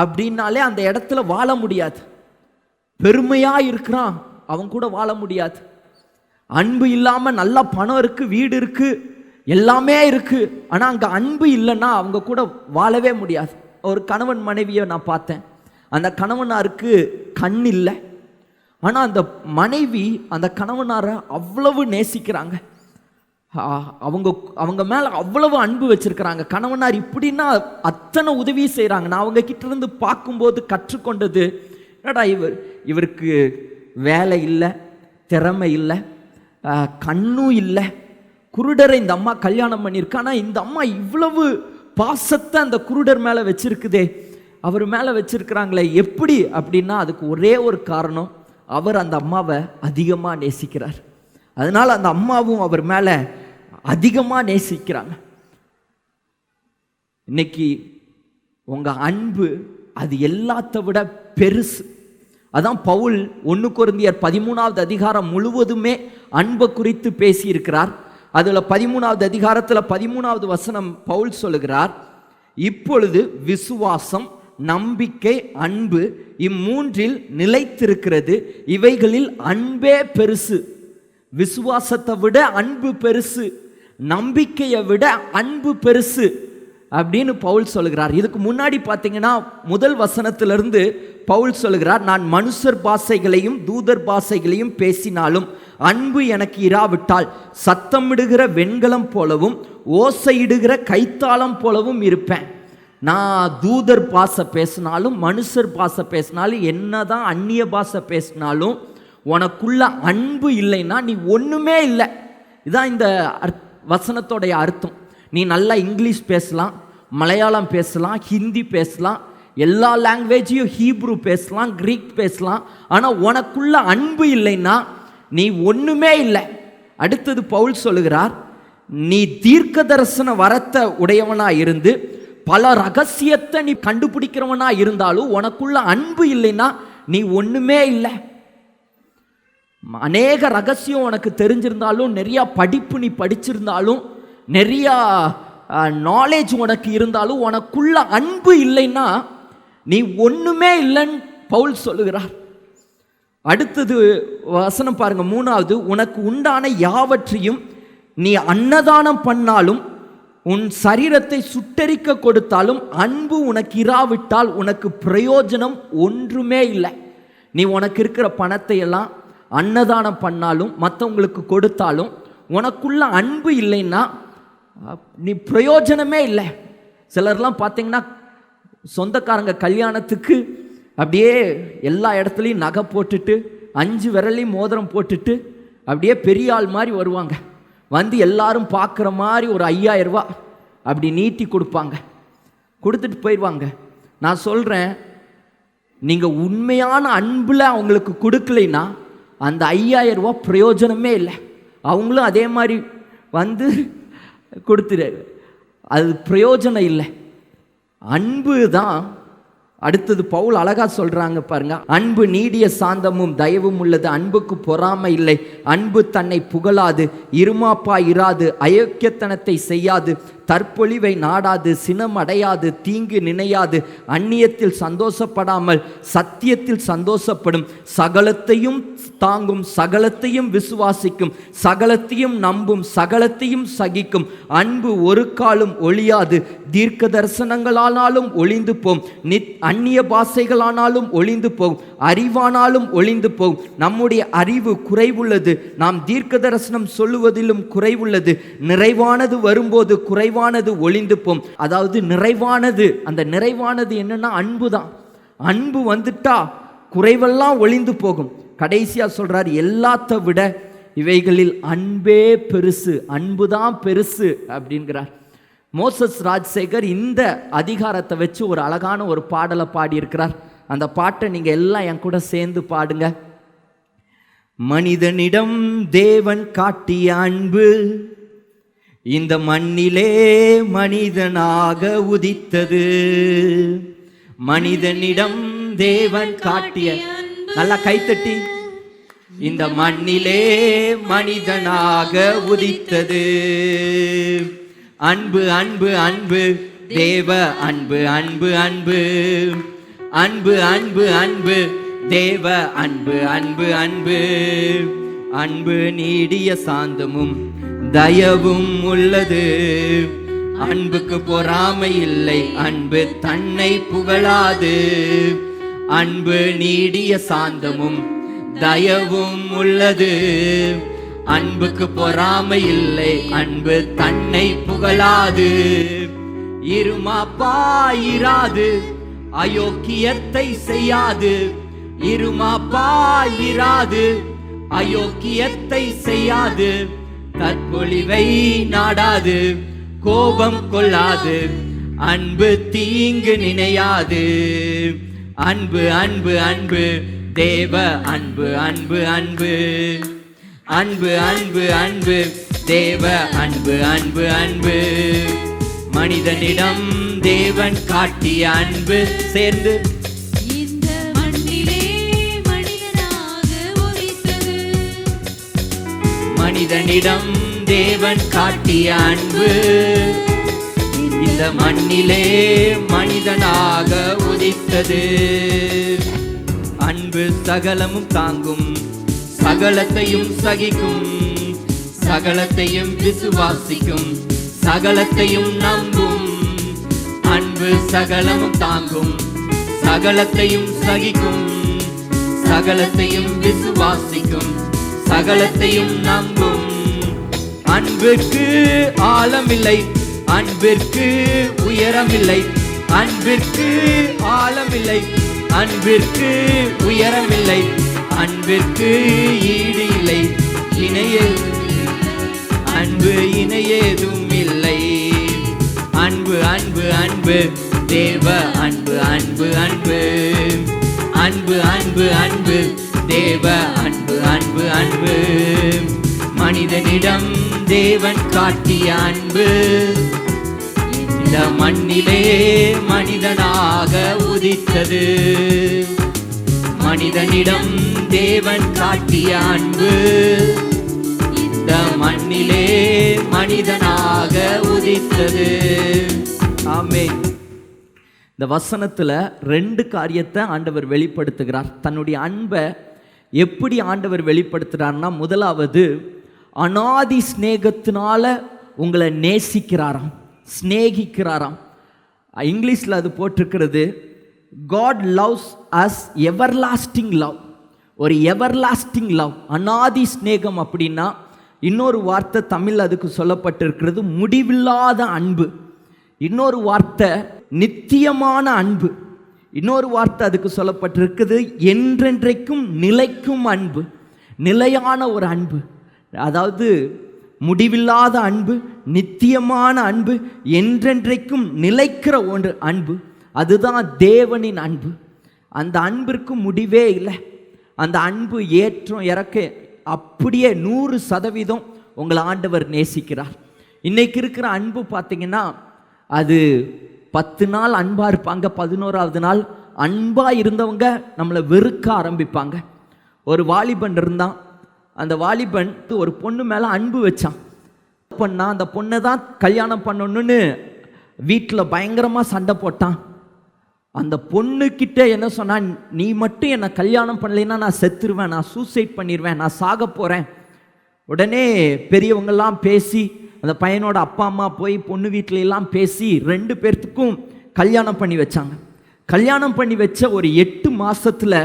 அப்படின்னாலே அந்த இடத்துல வாழ முடியாது. பெருமையாக இருக்கிறான், அவங்க கூட வாழ முடியாது. அன்பு இல்லாமல் நல்லா பணம் இருக்குது, வீடு இருக்குது, எல்லாமே இருக்குது, ஆனால் அங்கே அன்பு இல்லைன்னா அவங்க கூட வாழவே முடியாது. ஒரு கணவன் மனைவியை நான் பார்த்தேன், அந்த கணவனாருக்கு கண் இல்லை, ஆனால் அந்த மனைவி அந்த கணவனாரை அவ்வளவு நேசிக்கிறாங்க, அவங்க மேலே அவ்வளவு அன்பு வச்சிருக்கிறாங்க. கணவனார் இப்படின்னா அத்தனை உதவி செய்கிறாங்க. நான் அவங்க கிட்ட இருந்து பார்க்கும்போது கற்றுக்கொண்டது, என்னடா இவருக்கு வேலை இல்லை, திறமை இல்லை, கண்ணும் இல்லை, குருடரை இந்த அம்மா கல்யாணம் பண்ணியிருக்கா, ஆனால் இந்த அம்மா இவ்வளவு பாசத்தை அந்த குருடர் மேலே வச்சிருக்குதே, அவர் மேலே வச்சிருக்கிறாங்களே எப்படி அப்படின்னா, அதுக்கு ஒரே ஒரு காரணம், அவர் அந்த அம்மாவை அதிகமாக நேசிக்கிறார். அதனால் அந்த அம்மாவும் அவர் மேலே அதிகமாக நேசிக்கிறாங்க. இன்னைக்கு உங்கள் அன்பு அது எல்லாத்த விட பெருசு. அதான் பவுல் 1 கொரிந்தியர் 13வது அதிகாரம் முழுவதுமே அன்பை குறித்து பேசியிருக்கிறார். அதில் 13வது அதிகாரத்தில் 13வது வசனம் பவுல் சொல்லுகிறார், இப்பொழுது விசுவாசம், நம்பிக்கை, அன்பு இம்மூன்றில் நிலைத்திருக்கிறது, இவைகளில் அன்பே பெருசு. விசுவாசத்தை விட அன்பு பெருசு, நம்பிக்கையை விட அன்பு பெருசு அப்படின்னு பவுல் சொல்லுகிறார். இதுக்கு முன்னாடி பார்த்தீங்கன்னா முதல் வசனத்திலிருந்து பவுல் சொல்லுகிறார், நான் மனுஷர் பாஷைகளையும் தூதர் பாஷைகளையும் பேசினாலும் அன்பு எனக்கு இராவிட்டால் சத்தமிடுகிற வெண்கலம் போலவும் ஓசையிடுகிற கைத்தாளம் போலவும் இருப்பேன். நான் தூதர் பாஷை பேசினாலும் மனுஷர் பாஷை பேசினாலும் என்னதான் அந்நிய பாஷை பேசினாலும் உனக்குள்ள அன்பு இல்லைன்னா நீ ஒன்றுமே இல்லை. இதுதான் இந்த வசனத்தோடைய அர்த்தம். நீ நல்லா இங்கிலீஷ் பேசலாம், மலையாளம் பேசலாம், ஹிந்தி பேசலாம், எல்லா லாங்குவேஜையும் ஹீப்ரு பேசலாம், கிரீக் பேசலாம், ஆனால் உனக்குள்ள அன்பு இல்லைன்னா நீ ஒன்றுமே இல்லை. அடுத்தது பவுல் சொல்லுகிறார், நீ தீர்க்க தரிசன வரத்தை உடையவனா இருந்து பல ரகசியத்தை நீ கண்டுபிடிக்கிறவனா இருந்தாலும் உனக்குள்ள அன்பு இல்லைன்னா நீ ஒண்ணுமே இல்லை. அநேக ரகசியம் உனக்கு தெரிஞ்சிருந்தாலும், நிறைய படிப்பு நீ படிச்சிருந்தாலும், நிறைய நாலேஜ் உனக்கு இருந்தாலும் உனக்குள்ள அன்பு இல்லைன்னா நீ ஒண்ணுமே இல்லைன்னு பவுல் சொல்லுகிறார். அடுத்தது வசனம் பாருங்க, 3வது, உனக்கு உண்டான யாவற்றையும் நீ அன்னதானம் பண்ணாலும் உன் சரீரத்தை சுட்டரிக்க கொடுத்தாலும் அன்பு உனக்கு இராவிட்டால் உனக்கு பிரயோஜனம் ஒன்றுமே இல்லை. நீ உனக்கு இருக்கிற பணத்தை எல்லாம் அன்னதானம் பண்ணாலும் மற்றவங்களுக்கு கொடுத்தாலும் உனக்குள்ள அன்பு இல்லைன்னா நீ பிரயோஜனமே இல்லை. சிலர்லாம் பார்த்தீங்கன்னா சொந்தக்காரங்க கல்யாணத்துக்கு அப்படியே எல்லா இடத்துலையும் நகை போட்டுட்டு 5 விரலையும் மோதிரம் போட்டுட்டு அப்படியே பெரிய ஆள் மாதிரி வருவாங்க. வந்து எல்லாரும் பார்க்குற மாதிரி ஒரு 5000 ரூபா அப்படி நீட்டி கொடுப்பாங்க, கொடுத்துட்டு போயிடுவாங்க. நான் சொல்கிறேன், நீங்கள் உண்மையான அன்பில் அவங்களுக்கு கொடுக்கலைன்னா அந்த 5000 ரூபா பிரயோஜனமே இல்லை. அவங்களும் அதே மாதிரி வந்து கொடுத்துரு, அது பிரயோஜனம் இல்லை. அன்பு தான். அடுத்தது பவுல் அழகா சொல்றாங்க பாருங்க, அன்பு நீடிய சாந்தமும் தயவும் உள்ளது, அன்புக்கு பொறாமை இல்லை, அன்பு தன்னை புகழாது, இருமாப்பா இராது, அயோக்கியத்தனத்தை செய்யாது, தற்பொழிவை நாடாது, சினம் அடையாது, தீங்கு நினையாது, அந்நியத்தில் சந்தோஷப்படாமல் சத்தியத்தில் சந்தோஷப்படும், சகலத்தையும் தாங்கும், சகலத்தையும் விசுவாசிக்கும், சகலத்தையும் நம்பும், சகலத்தையும் சகிக்கும். அன்பு ஒரு காலும் ஒழியாது, தீர்க்க தரிசனங்களானாலும் ஒளிந்து போம், அந்நிய பாஷைகளானாலும் ஒளிந்து போகும், அறிவானாலும் ஒளிந்து போகும். நம்முடைய அறிவு குறைவுள்ளது, நாம் தீர்க்க தரிசனம் சொல்லுவதிலும் குறைவுள்ளது. நிறைவானது வரும்போது குறைவானது ஒளிந்து போம். அதாவது நிறைவானது, அந்த நிறைவானது என்னன்னா அன்பு தான். அன்பு வந்துட்டா குறைவெல்லாம் ஒளிந்து போகும். கடைசியா சொல்றார், எல்லாத்த விட இவைகளில் அன்பே பெருசு, அன்பு தான் பெருசு அப்படிங்கிறார். மோசஸ் ராஜசேகர் இந்த அதிகாரத்தை வச்சு ஒரு அழகான ஒரு பாடலை பாடியிருக்கிறார். அந்த பாட்டை நீங்க எல்லாம் என் கூட சேர்ந்து பாடுங்க. மனிதனிடம் தேவன் காட்டிய அன்பு இந்த மண்ணிலே மனிதனாக உதித்தது. மனிதனிடம் தேவன் காட்டிய, நல்லா கைத்தட்டி, இந்த மண்ணிலே மனிதனாக உதித்தது. அன்பு அன்பு அன்பு தேவ அன்பு, அன்பு அன்பு அன்பு அன்பு அன்பு தேவ அன்பு, அன்பு அன்பு அன்பு நீடிய சாந்தமும் தயவும் உள்ளது, அன்புக்கு பொறாமை இல்லை, அன்பு தன்னை புகழாது. அன்பு நீடிய சாந்தமும் தயவும் உள்ளது, அன்புக்கு பொறாமை இல்லை, அன்பு தன்னை புகழாது. இருமாப்பாயிராது, அயோக்கியத்தை செய்யாது, இருமாப்பாயிராது, அயோக்கியத்தை செய்யாது, தற்பொழிவை நாடாது, கோபம் கொள்ளாது, அன்பு தீங்கு நினையாது. அன்பு அன்பு அன்பு தேவ அன்பு, அன்பு அன்பு அன்பு அன்பு அன்பு தேவ அன்பு, அன்பு அன்பு மனிதனிடம் தேவன் காட்டிய அன்பு. சேர்ந்து, இந்த மண்ணிலே மனிதனாக உதித்தது. மனிதனிடம் தேவன் காட்டிய அன்பு இந்த மண்ணிலே மனிதனாக உதித்தது. அன்பு சகலமும் தாங்கும், சகலத்தையும் சகிக்கும், சகலத்தையும் விசுவாசிக்கும், சகலத்தையும் நம்பும். அன்பு சகலமும் தாங்கும், சகலத்தையும் சகிக்கும், சகலத்தையும் விசுவாசிக்கும், சகலத்தையும் நம்பும். அன்பிற்கு ஆழமில்லை, அன்பிற்கு உயரமில்லை, அன்பிற்கு ஆழமில்லை, அன்பிற்கு உயரமில்லை, அன்பிற்கு ஈடு இல்லை, இணையே அன்பு இணையேதும் இல்லை. அன்பு அன்பு அன்பு தேவ அன்பு, அன்பு அன்பு அன்பு அன்பு அன்பு தேவ அன்பு, அன்பு அன்பு மனிதனிடம் தேவன் காட்டிய அன்பு இந்த மண்ணிலே மனிதனாக உதித்தது. மனிதனிடம் தேவன் காட்டிய அன்பு இந்த மண்ணிலே மனிதனாக உதித்தது. ஆமென். இந்த வசனத்துல 2 காரியத்தை ஆண்டவர் வெளிப்படுத்துகிறார். தன்னுடைய அன்பை எப்படி ஆண்டவர் வெளிப்படுத்துகிறார்னா, முதலாவது அநாதி ஸ்நேகத்தினால உங்களை நேசிக்கிறாராம், ஸ்நேகிக்கிறாராம். இங்கிலீஷில் அது போட்டிருக்கிறது, God loves us everlasting love. ஒரு எவர்லாஸ்டிங் லவ், அநாதி ஸ்நேகம். அப்படின்னா இன்னொரு வார்த்தை தமிழ் அதுக்கு சொல்லப்பட்டிருக்கிறது முடிவில்லாத அன்பு. இன்னொரு வார்த்தை நித்தியமான அன்பு. இன்னொரு வார்த்தை அதுக்கு சொல்லப்பட்டிருக்குது என்றென்றைக்கும் நிலைக்கும் அன்பு, நிலையான ஒரு அன்பு. அதாவது முடிவில்லாத அன்பு, நித்தியமான அன்பு, என்றென்றைக்கும் நிலைக்கிற ஒன்று அன்பு. அதுதான் தேவனின் அன்பு. அந்த அன்பிற்கு முடிவே இல்லை. அந்த அன்பு ஏற்றம் இறக்க அப்படியே 100% உங்களை ஆண்டவர் நேசிக்கிறார். இன்னைக்கு இருக்கிற அன்பு பார்த்தீங்கன்னா, அது 10 நாள் அன்பாக இருப்பாங்க, 11ஆவது நாள் அன்பாக இருந்தவங்க நம்மளை வெறுக்க ஆரம்பிப்பாங்க. ஒரு வாலிபன் இருந்தான். அந்த வாலிபன் ஒரு பொண்ணு மேலே அன்பு வச்சான். பண்ணா அந்த பொண்ணை தான் கல்யாணம் பண்ணணுன்னு வீட்டில் பயங்கரமாக சண்டை போட்டான். அந்த பொண்ணுக்கிட்ட என்ன சொன்னான், நீ மட்டும் என்னை கல்யாணம் பண்ணலைன்னா நான் செத்துருவேன், நான் சூசைட் பண்ணிடுவேன், நான் சாக போகிறேன். உடனே பெரியவங்கெல்லாம் பேசி அந்த பையனோட அப்பா அம்மா போய் பொண்ணு வீட்டிலெல்லாம் பேசி 2 பேர்த்துக்கும் கல்யாணம் பண்ணி வச்சாங்க. கல்யாணம் பண்ணி வச்ச ஒரு 8 மாதத்தில்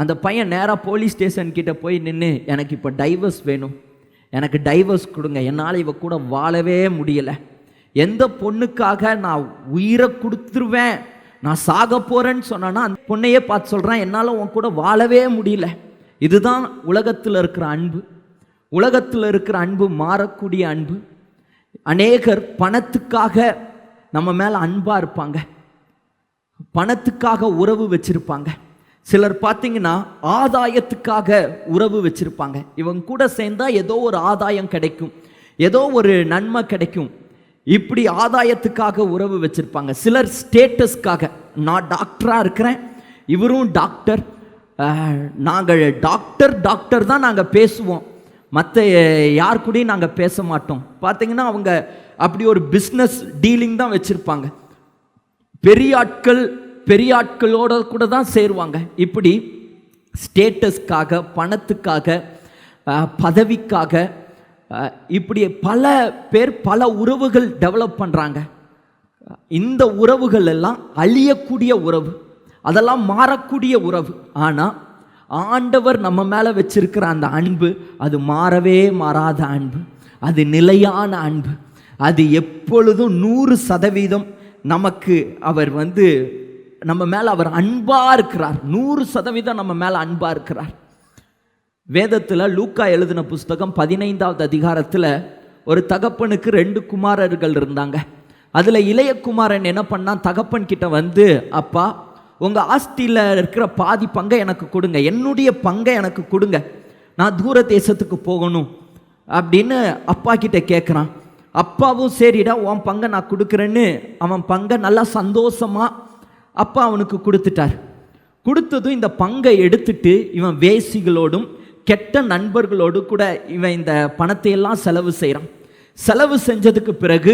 அந்த பையன் நேராக போலீஸ் ஸ்டேஷன்கிட்ட போய் நின்று, எனக்கு இப்போ டைவர்ஸ் வேணும், எனக்கு டைவர்ஸ் கொடுங்க, என்னால் இவ கூட வாழவே முடியலை, எந்த பொண்ணுக்காக நான் உயிரை கொடுத்துருவேன், நான் சாக போகிறேன்னு சொன்னான்னா அந்த பொண்ணையே பார்த்து சொல்கிறேன், என்னால் உன் கூட வாழவே முடியல. இதுதான் உலகத்தில் இருக்கிற அன்பு. உலகத்தில் இருக்கிற அன்பு மாறக்கூடிய அன்பு. அநேகர் பணத்துக்காக நம்ம மேலே அன்பாக இருப்பாங்க, பணத்துக்காக உறவு வச்சிருப்பாங்க. சிலர் பார்த்தீங்கன்னா ஆதாயத்துக்காக உறவு வச்சிருப்பாங்க. இவங்க கூட சேர்ந்தா ஏதோ ஒரு ஆதாயம் கிடைக்கும், ஏதோ ஒரு நன்மை கிடைக்கும், இப்படி ஆதாயத்துக்காக உறவு வச்சிருப்பாங்க. சிலர் ஸ்டேட்டஸ்க்காக, நான் டாக்டராக இருக்கிறேன், இவரும் டாக்டர், நாங்கள் டாக்டர் தான் நாங்கள் பேசுவோம், மற்ற யார் கூடயும் நாங்கள் பேச மாட்டோம். பார்த்தீங்கன்னா அவங்க அப்படி ஒரு பிஸ்னஸ் டீலிங் தான் வச்சுருப்பாங்க. பெரிய ஆட்களோட கூட தான் சேருவாங்க. இப்படி ஸ்டேட்டஸ்க்காக, பணத்துக்காக, பதவிக்காக, இப்படி பல பேர் பல உறவுகள் டெவலப் பண்ணுறாங்க. இந்த உறவுகள் எல்லாம் அழியக்கூடிய உறவு, அதெல்லாம் மாறக்கூடிய உறவு. ஆனால் ஆண்டவர் நம்ம மேலே வச்சிருக்கிற அந்த அன்பு, அது மாறவே மாறாத அன்பு, அது நிலையான அன்பு, அது எப்பொழுதும் 100% நமக்கு அவர் நம்ம மேலே அவர் அன்பாக இருக்கிறார். 100% நம்ம மேலே அன்பாக இருக்கிறார். வேதத்தில் லூக்கா எழுதின புஸ்தகம் 15வது அதிகாரத்தில் ஒரு தகப்பனுக்கு 2 குமாரர்கள் இருந்தாங்க. அதில் இளைய குமாரன் என்ன பண்ணான், தகப்பன் கிட்ட அப்பா, உங்கள் ஆஸ்தியில் இருக்கிற பாதி பங்கை எனக்கு கொடுங்க, என்னுடைய பங்கை எனக்கு கொடுங்க, நான் தூர தேசத்துக்கு போகணும் அப்படின்னு அப்பா கிட்ட கேட்குறான். அப்பாவும் சரிடா உன் பங்கை நான் கொடுக்குறேன்னு அவன் பங்கை நல்லா சந்தோஷமாக அப்பா அவனுக்கு கொடுத்துட்டார். கொடுத்ததும் இந்த பங்கை எடுத்துட்டு இவன் வேசிகளோடும் கெட்ட நண்பர்களோடு கூட இவன் இந்த பணத்தையெல்லாம் செலவு செய்கிறான். செலவு செஞ்சதுக்கு பிறகு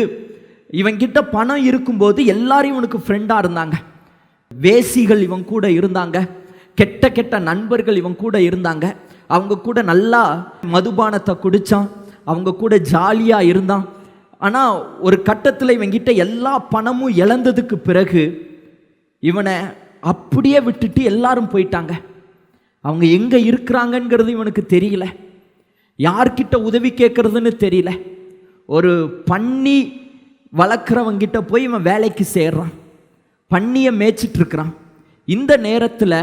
இவன்கிட்ட பணம் இருக்கும்போது எல்லாரும் இவனுக்கு ஃப்ரெண்டாக இருந்தாங்க. வேசிகள் இவன் கூட இருந்தாங்க, கெட்ட கெட்ட நண்பர்கள் இவன் கூட இருந்தாங்க. அவங்க கூட நல்லா மதுபானத்தை குடித்தான், அவங்க கூட ஜாலியாக இருந்தான். ஆனால் ஒரு கட்டத்தில் இவன்கிட்ட எல்லா பணமும் இழந்ததுக்கு பிறகு இவனை அப்படியே விட்டுட்டு எல்லாரும் போயிட்டாங்க. அவங்க எங்கே இருக்கிறாங்கங்கிறது இவனுக்கு தெரியல, யார்கிட்ட உதவி கேட்குறதுன்னு தெரியல. ஒரு பன்னி வளர்க்குறவங்கிட்ட போய் இவன் வேலைக்கு சேர்றான், பன்னியை மேய்ச்சிட்ருக்கிறான். இந்த நேரத்தில்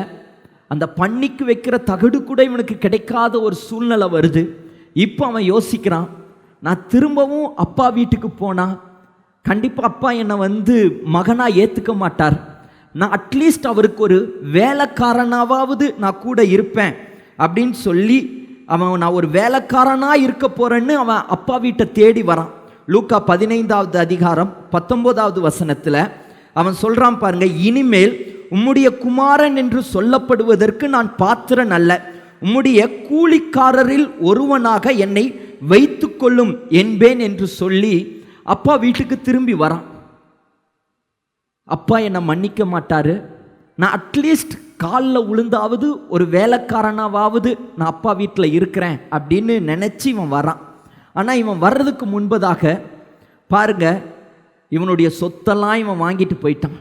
அந்த பன்னிக்கு வைக்கிற தகடு கூட இவனுக்கு கிடைக்காத ஒரு சூழ்நிலை வருது. இப்போ அவன் யோசிக்கிறான், நான் திரும்பவும் அப்பா வீட்டுக்கு போனால் கண்டிப்பாக அப்பா என்னை மகனாக ஏற்றுக்க மாட்டார், நான் அட்லீஸ்ட் அவருக்கு ஒரு வேலைக்காரனாவது நான் கூட இருப்பேன் அப்படின்னு சொல்லி அவன் நான் ஒரு வேலைக்காரனாக இருக்க போகிறேன்னு அவன் அப்பா வீட்டை தேடி வரான். லூக்கா 15வது அதிகாரம் 19வது வசனத்தில் அவன் சொல்கிறான் பாருங்க, இனிமேல் உம்முடைய குமாரன் என்று சொல்லப்படுவதற்கு நான் பாத்திரன் அல்ல, உம்முடைய கூலிக்காரரில் ஒருவனாக என்னை வைத்து கொள்ளும் என்பேன் என்று சொல்லி அப்பா வீட்டுக்கு திரும்பி வரான். அப்பா என்னை மன்னிக்க மாட்டாரு, நான் அட்லீஸ்ட் காலில் உளுந்தாவது ஒரு வேலைக்காரனாவது நான் அப்பா வீட்டில் இருக்கிறேன் அப்படின்னு நினச்சி இவன் வரான். ஆனால் இவன் வர்றதுக்கு முன்பதாக பாருங்க, இவனுடைய சொத்தெல்லாம் இவன் வாங்கிட்டு போயிட்டான்.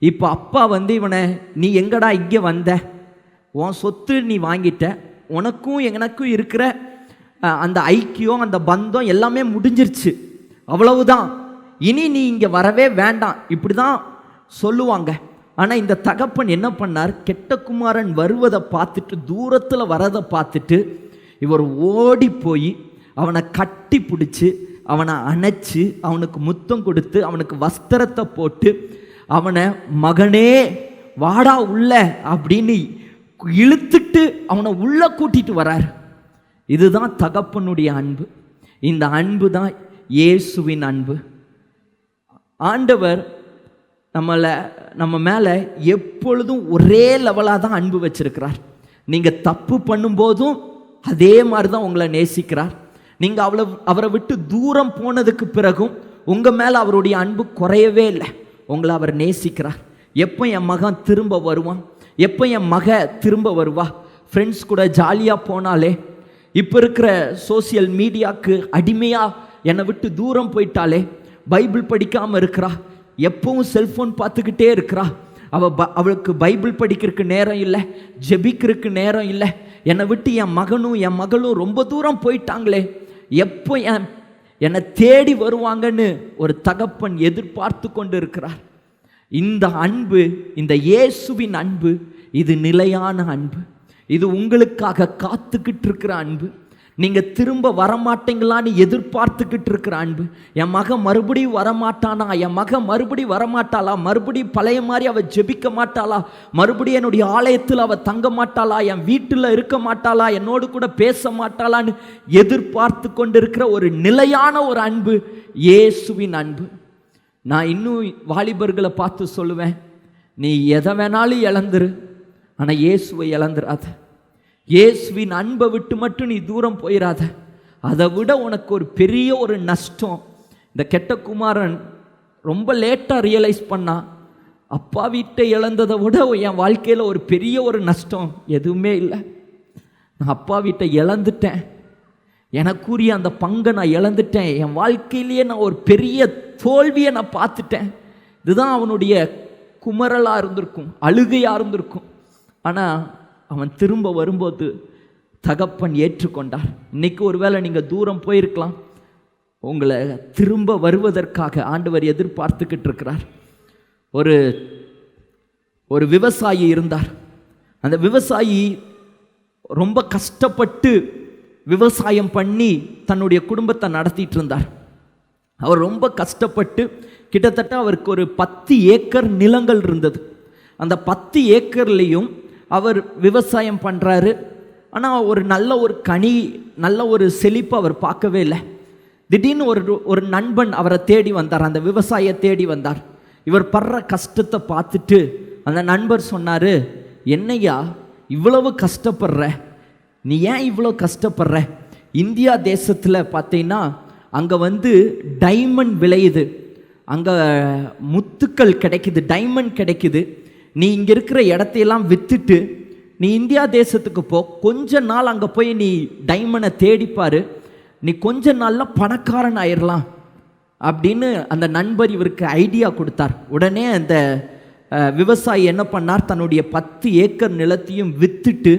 இப்போ அப்பா இவனை, நீ எங்கடா இங்கே வந்த, உன் சொத்து நீ வாங்கிட்ட, உனக்கும் எனக்கும் இருக்கிற அந்த ஐக்கியம் அந்த பந்தம் எல்லாமே முடிஞ்சிருச்சு, அவ்வளவுதான், இனி நீ இங்கே வரவே வேண்டாம், இப்படி தான் சொல்லுவாங்க. ஆனால் இந்த தகப்பன் என்ன பண்ணார், கெட்ட குமாரன் வருவதை பார்த்துட்டு, தூரத்தில் வரதை பார்த்துட்டு இவர் ஓடி போய் அவனை கட்டி பிடிச்சி அவனை அணைச்சி அவனுக்கு முத்தம் கொடுத்து அவனுக்கு வஸ்திரத்தை போட்டு அவனை மகனே வாடா உள்ள அப்படின்னு இழுத்துட்டு அவனை உள்ள கூட்டிட்டு வரார். இதுதான் தகப்பனுடைய அன்பு. இந்த அன்பு தான் இயேசுவின் அன்பு. ஆண்டவர் நம்ம மேலே எப்பொழுதும் ஒரே லெவலாக தான் அன்பு வச்சிருக்கிறார். நீங்கள் தப்பு பண்ணும்போதும் அதே மாதிரி தான் உங்களை நேசிக்கிறார். நீங்கள் அவரை விட்டு தூரம் போனதுக்கு பிறகும் உங்கள் மேலே அவருடைய அன்பு குறையவே இல்லை. உங்களை அவர் நேசிக்கிறார். எப்போ என் மகன் திரும்ப வருவான், எப்போ என் மக திரும்ப வருவா, ஃப்ரெண்ட்ஸ் கூட ஜாலியாக போனாலே, இப்போ இருக்கிற சோசியல் மீடியாவுக்கு அடிமையாக என்னை விட்டு தூரம் போயிட்டாலே, பைபிள் படிக்காமல் இருக்கிறா, எப்பவும் செல்ஃபோன் பார்த்துக்கிட்டே இருக்கிறா, அவளுக்கு பைபிள் படிக்கிறதுக்கு நேரம் இல்லை, ஜெபிக்கிறதுக்கு நேரம் இல்லை, என்னை விட்டு என் மகனும் என் மகளும் ரொம்ப தூரம் போயிட்டாங்களே, எப்போ என்னை தேடி வருவாங்கன்னு ஒரு தகப்பன் எதிர்பார்த்து கொண்டு இருக்கிறார். இந்த அன்பு, இந்த இயேசுவின் அன்பு, இது நிலையான அன்பு. இது உங்களுக்காக காத்துக்கிட்டு இருக்கிற அன்பு. நீங்கள் திரும்ப வரமாட்டீங்களான்னு எதிர்பார்த்துக்கிட்டு இருக்கிற அன்பு. என் மகன் மறுபடியும் வரமாட்டானா, என் மகன் மறுபடியும் வரமாட்டாளா, மறுபடியும் பழைய மாதிரி அவள் ஜெபிக்க மாட்டாளா, மறுபடியும் என்னுடைய ஆலயத்தில் அவள் தங்க மாட்டாளா, என் வீட்டில் இருக்க மாட்டாளா, என்னோடு கூட பேச மாட்டாளான்னு எதிர்பார்த்து கொண்டு இருக்கிற ஒரு நிலையான ஒரு அன்பு இயேசுவின் அன்பு. நான் இன்னும் வாலிபர்களை பார்த்து சொல்லுவேன், நீ எதை வேணாலும் இழந்துரு, ஆனால் இயேசுவை இழந்துராத. இயேசுவின் அன்பை விட்டு மட்டும் நீ தூரம் போயிடாத. அதை விட உனக்கு ஒரு பெரிய ஒரு நஷ்டம். இந்த கெட்ட குமாரன் ரொம்ப லேட்டாக ரியலைஸ் பண்ணா, அப்பா வீட்டை இழந்ததை விட என் வாழ்க்கையில் ஒரு பெரிய ஒரு நஷ்டம் எதுவுமே இல்லை. நான் அப்பா வீட்டை இழந்துட்டேன், எனக்குரிய அந்த பங்கை நான் இழந்துட்டேன், என் வாழ்க்கையிலேயே நான் ஒரு பெரிய தோல்வியை நான் பார்த்துட்டேன். இதுதான் அவனுடைய குமரலாக இருந்திருக்கும், அழுகையாக இருந்திருக்கும். ஆனால் அவன் திரும்ப வரும்போது தகப்பன் ஏற்றுக்கொண்டார். இன்னைக்கு ஒருவேளை நீங்கள் தூரம் போயிருக்கலாம், உங்களை திரும்ப வருவதற்காக ஆண்டவர் எதிர்பார்த்துக்கிட்டு இருக்கிறார். ஒரு விவசாயி இருந்தார். அந்த விவசாயி ரொம்ப கஷ்டப்பட்டு விவசாயம் பண்ணி தன்னுடைய குடும்பத்தை நடத்திட்டு இருந்தார். அவர் ரொம்ப கஷ்டப்பட்டு கிட்டத்தட்ட அவருக்கு ஒரு 10 ஏக்கர் நிலங்கள் இருந்தது. அந்த 10 ஏக்கர்லேயும் அவர் விவசாயம் பண்ணுறாரு. ஆனால் ஒரு நல்ல ஒரு கனி, நல்ல ஒரு செழிப்பு அவர் பார்க்கவே இல்லை. திடீர்னு ஒரு நண்பன் அவரை தேடி வந்தார், அந்த விவசாயியை தேடி வந்தார். இவர் படுற கஷ்டத்தை பார்த்துட்டு அந்த நண்பர் சொன்னார், என்னையா இவ்வளவு கஷ்டப்படுற, நீ ஏன் இவ்வளோ கஷ்டப்படுற, இந்தியா தேசத்தில் பார்த்தீங்கன்னா அங்கே டைமண்ட் விளையுது, அங்கே முத்துக்கள் கிடைக்குது, டைமண்ட் கிடைக்குது, நீ இங்கே இருக்கிற இடத்தையெல்லாம் விற்றுட்டு நீ இந்தியா தேசத்துக்கு போ, கொஞ்ச நாள் அங்கே போய் நீ டைமண்டை தேடிப்பார், நீ கொஞ்ச நாளில் பணக்காரன் ஆயிடலாம் அப்படின்னு அந்த நண்பர் இவருக்கு ஐடியா கொடுத்தார். உடனே அந்த விவசாயி என்ன பண்ணார், தன்னுடைய 10 ஏக்கர் நிலத்தையும் விற்றுட்டு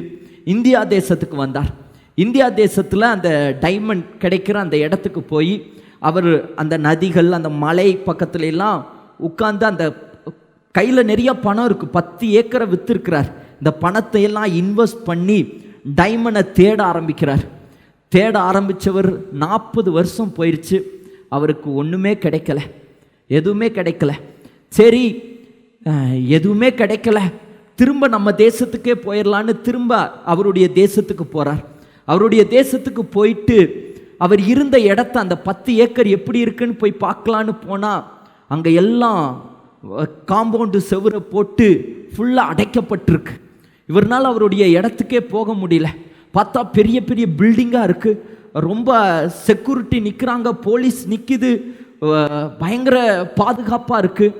இந்தியா தேசத்துக்கு வந்தார். இந்தியா தேசத்தில் அந்த டைமண்ட் கிடைக்கிற அந்த இடத்துக்கு போய் அவர் அந்த நதிகள், அந்த மலை பக்கத்துல எல்லாம் உட்கார்ந்து, அந்த கையில் நிறைய பணம் இருக்குது, 10 ஏக்கரை விற்றுருக்கிறார், இந்த பணத்தை எல்லாம் இன்வெஸ்ட் பண்ணி டைமண்டை தேட ஆரம்பிக்கிறார். தேட ஆரம்பித்தவர் 40 வருஷம் போயிடுச்சு, அவருக்கு ஒன்றுமே கிடைக்கல, எதுவுமே கிடைக்கல. சரி, எதுவுமே கிடைக்கல, திரும்ப நம்ம தேசத்துக்கே போயிடலான்னு திரும்ப அவருடைய தேசத்துக்கு போகிறார். அவருடைய தேசத்துக்கு போயிட்டு அவர் இருந்த இடத்த அந்த 10 ஏக்கர் எப்படி இருக்குன்னு போய் பார்க்கலான்னு போனால் அங்கே எல்லாம் காம்பவுண்டு செவுரை போட்டு ஃபுல்லாக அடைக்கப்பட்டிருக்கு. இவர்னால் அவருடைய இடத்துக்கே போக முடியல. பார்த்தா பெரிய பெரிய பில்டிங்காக இருக்குது, ரொம்ப செக்யூரிட்டி நிற்கிறாங்க, போலீஸ் நிற்கிது, பயங்கர பாதுகாப்பாக இருக்குது.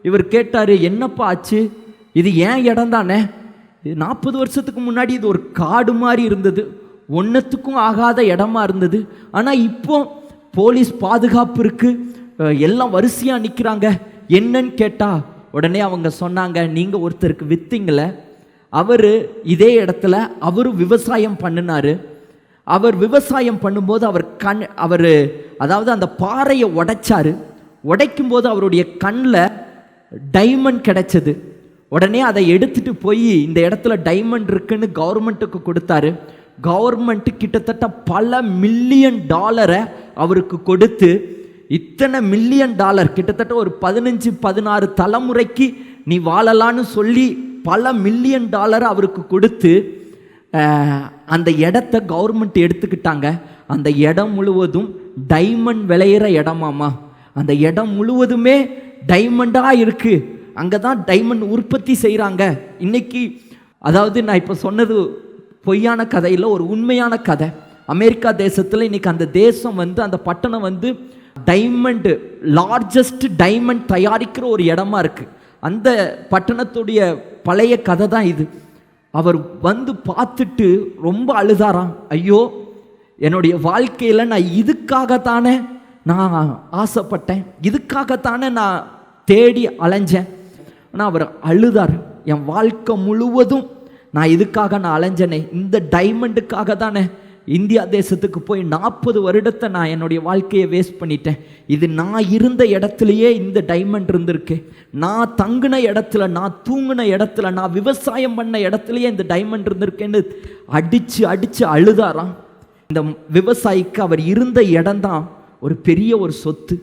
இவர் கேட்டார், என்னப்பா ஆச்சு, இது ஏன் இடம் தானே, 40 வருஷத்துக்கு முன்னாடி இது ஒரு காடு மாதிரி இருந்தது, ஒன்றுத்துக்கும் ஆகாத இடமா இருந்தது, ஆனால் இப்போ போலீஸ் பாதுகாப்பு இருக்குது, எல்லாம் வரிசையாக நிற்கிறாங்க, என்னன்னு கேட்டால் உடனே அவங்க சொன்னாங்க, நீங்கள் ஒருத்தருக்கு விற்றீங்களே, அவர் இதே இடத்துல அவரும் விவசாயம் பண்ணினார். அவர் விவசாயம் பண்ணும்போது அவர் அதாவது அந்த பாறையை உடைச்சாரு. உடைக்கும்போது அவருடைய கண்ணில் டைமண்ட் கிடைச்சது. உடனே அதை எடுத்துட்டு போய் இந்த இடத்துல டைமண்ட் இருக்குன்னு கவர்மெண்ட்டுக்கு கொடுத்தாரு. கவர்மெண்ட்டு கிட்டத்தட்ட பல $1,000,000 அவருக்கு கொடுத்து, இத்தனை $1,000,000 கிட்டத்தட்ட ஒரு 15-16 தலைமுறைக்கு நீ வாழலான்னு சொல்லி பல $1,000,000 அவருக்கு கொடுத்து அந்த இடத்த கவர்மெண்ட் எடுத்துக்கிட்டாங்க. அந்த இடம் முழுவதும் டைமண்ட் விளையிற இடமாமா. அந்த இடம் முழுவதுமே டைமண்டாக இருக்குது. அங்கே தான் டைமண்ட் உற்பத்தி செய்கிறாங்க இன்னைக்கு. அதாவது நான் இப்போ சொன்னது பொய்யான கதையில் ஒரு உண்மையான கதை. அமெரிக்கா தேசத்தில் இன்னைக்கு அந்த தேசம் அந்த பட்டணம் டைமண்ட், லார்ஜஸ்ட் டைமண்ட் தயாரிக்கிற ஒரு இடமா இருக்குது. அந்த பட்டணத்துடைய பழைய கதை தான் இது. அவர் பார்த்துட்டு ரொம்ப அழுதாராம். ஐயோ, என்னுடைய வாழ்க்கையில் நான் இதுக்காகத்தானே நான் ஆசைப்பட்டேன், இதுக்காகத்தானே நான் தேடி அலைஞ்சேன். ஆனால் அவர் அழுதார், என் வாழ்க்கை முழுவதும் நான் இதுக்காக நான் அலைஞ்சனே, இந்த டைமண்டுக்காக தானே இந்தியா தேசத்துக்கு போய் 40 வருடத்தை நான் என்னுடைய வாழ்க்கையை வேஸ்ட் பண்ணிட்டேன். இது நான் இருந்த இடத்துலையே இந்த டைமண்ட் இருந்திருக்கு, நான் தங்கின இடத்துல, நான் தூங்கின இடத்துல, நான் விவசாயம் பண்ண இடத்துலையே இந்த டைமண்ட் இருந்திருக்கேன்னு அடித்து அடித்து அழுதாராம். இந்த விவசாயிக்கு அவர் இருந்த இடம்தான் ஒரு பெரிய ஒரு சொத்து,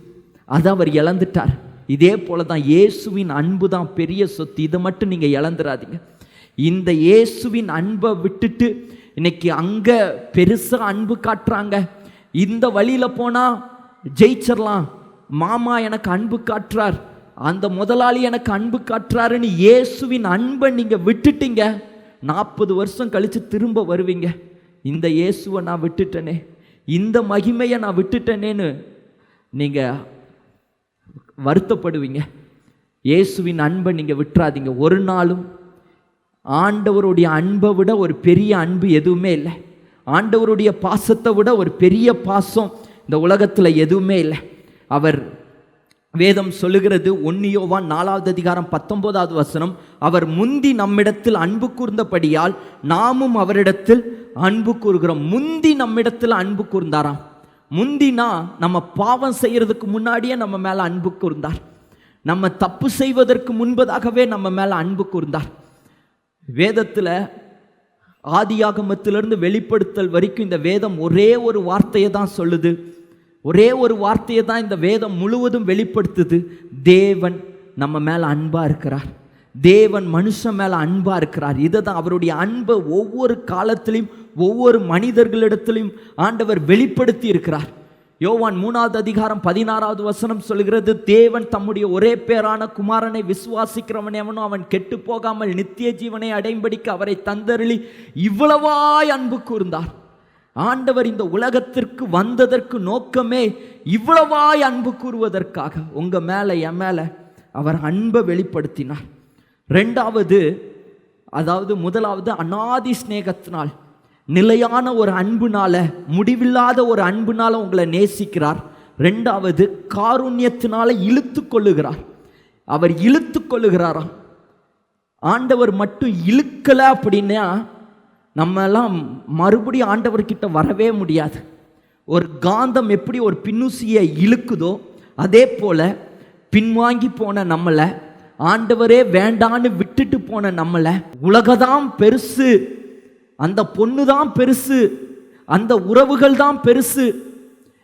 அதை அவர் இழந்துட்டார். இதே போல தான் இயேசுவின் அன்பு தான் பெரிய சொத்து, இதை மட்டும் நீங்கள் இழந்துடாதீங்க. இந்த இயேசுவின் அன்பை விட்டுட்டு இன்னைக்கு அங்கே பெருசாக அன்பு காட்டுறாங்க, இந்த வழியில் போனால் ஜெயிச்சிடலாம், மாமா எனக்கு அன்பு காட்டுறார், அந்த முதலாளி எனக்கு அன்பு காட்டுறாருன்னு இயேசுவின் அன்பை நீங்கள் விட்டுட்டீங்க, 40 வருஷம் கழித்து திரும்ப வருவீங்க, இந்த இயேசுவை நான் விட்டுட்டேனே, இந்த மகிமையை நான் விட்டுட்டேனேன்னு நீங்கள் வருத்தப்படுவீங்க. இயேசுவின் அன்பை நீங்கள் விட்டுறாதீங்க. ஒரு நாளும் ஆண்டவருடைய அன்பை விட ஒரு பெரிய அன்பு எதுவுமே இல்லை. ஆண்டவருடைய பாசத்தை விட ஒரு பெரிய பாசம் இந்த உலகத்தில் எதுவுமே இல்லை. அவர் வேதம் சொல்லுகிறது 1 யோவான் 4வது அதிகாரம் 19வது வசனம், அவர் முந்தி நம்மிடத்தில் அன்பு கூர்ந்தபடியால் நாமும் அவரிடத்தில் அன்பு கூறுகிறோம். முந்தி நம்மிடத்தில் அன்பு கூர்ந்தாராம். முந்தினா நம்ம பாவம் செய்யறதுக்கு முன்னாடியே நம்ம மேலே அன்பு கூர்ந்தார், நம்ம தப்பு செய்வதற்கு முன்பதாகவே நம்ம மேலே அன்பு கூர்ந்தார். வேதத்தில் ஆதியாகமத்திலிருந்து வெளிப்படுத்தல் வரைக்கும் இந்த வேதம் ஒரே ஒரு வார்த்தையை தான் சொல்லுது, ஒரே ஒரு வார்த்தையை தான் இந்த வேதம் முழுவதும் வெளிப்படுத்துது. தேவன் நம்ம மேலே அன்பாக இருக்கிறார், தேவன் மனுஷன் மேலே அன்பாக இருக்கிறார். இதை தான் அவருடைய அன்பை ஒவ்வொரு காலத்திலையும் ஒவ்வொரு மனிதர்களிடத்திலையும் ஆண்டவர் வெளிப்படுத்தி இருக்கிறார். யோவான் 3வது அதிகாரம் 16வது வசனம் சொல்கிறது, தேவன் தம்முடைய ஒரே பேரான குமாரனை விசுவாசிக்கிறவன் எவனோ அவன் கெட்டு போகாமல் நித்திய ஜீவனை அடையும்படிக்கு அவரை தந்தருளி இவ்வளவாய் அன்பு கூர்ந்தார். ஆண்டவர் இந்த உலகத்திற்கு வந்ததற்கு நோக்கமே இவ்வளவாய் அன்பு கூறுவதற்காக. உங்க மேல என் மேல அவர் அன்பை வெளிப்படுத்தினார். முதலாவது அநாதி ஸ்நேகத்தினால், நிலையான ஒரு அன்புனால, முடிவில்லாத ஒரு அன்புனால உங்களை நேசிக்கிறார். 2வது காருண்யத்தினால இழுத்து கொள்ளுகிறார். அவர் இழுத்து கொள்ளுகிறாராம். ஆண்டவர் மட்டும் இழுக்கலை அப்படின்னா நம்ம எல்லாம் மறுபடியும் ஆண்டவர்கிட்ட வரவே முடியாது. ஒரு காந்தம் எப்படி ஒரு பின்னூசியை இழுக்குதோ அதே போல பின்வாங்கி போன நம்மளை, ஆண்டவரே வேண்டான்னு விட்டுட்டு போன நம்மளை, உலகதான் பெருசு, அந்த பொண்ணு தான் பெருசு, அந்த உறவுகள் தான் பெருசு,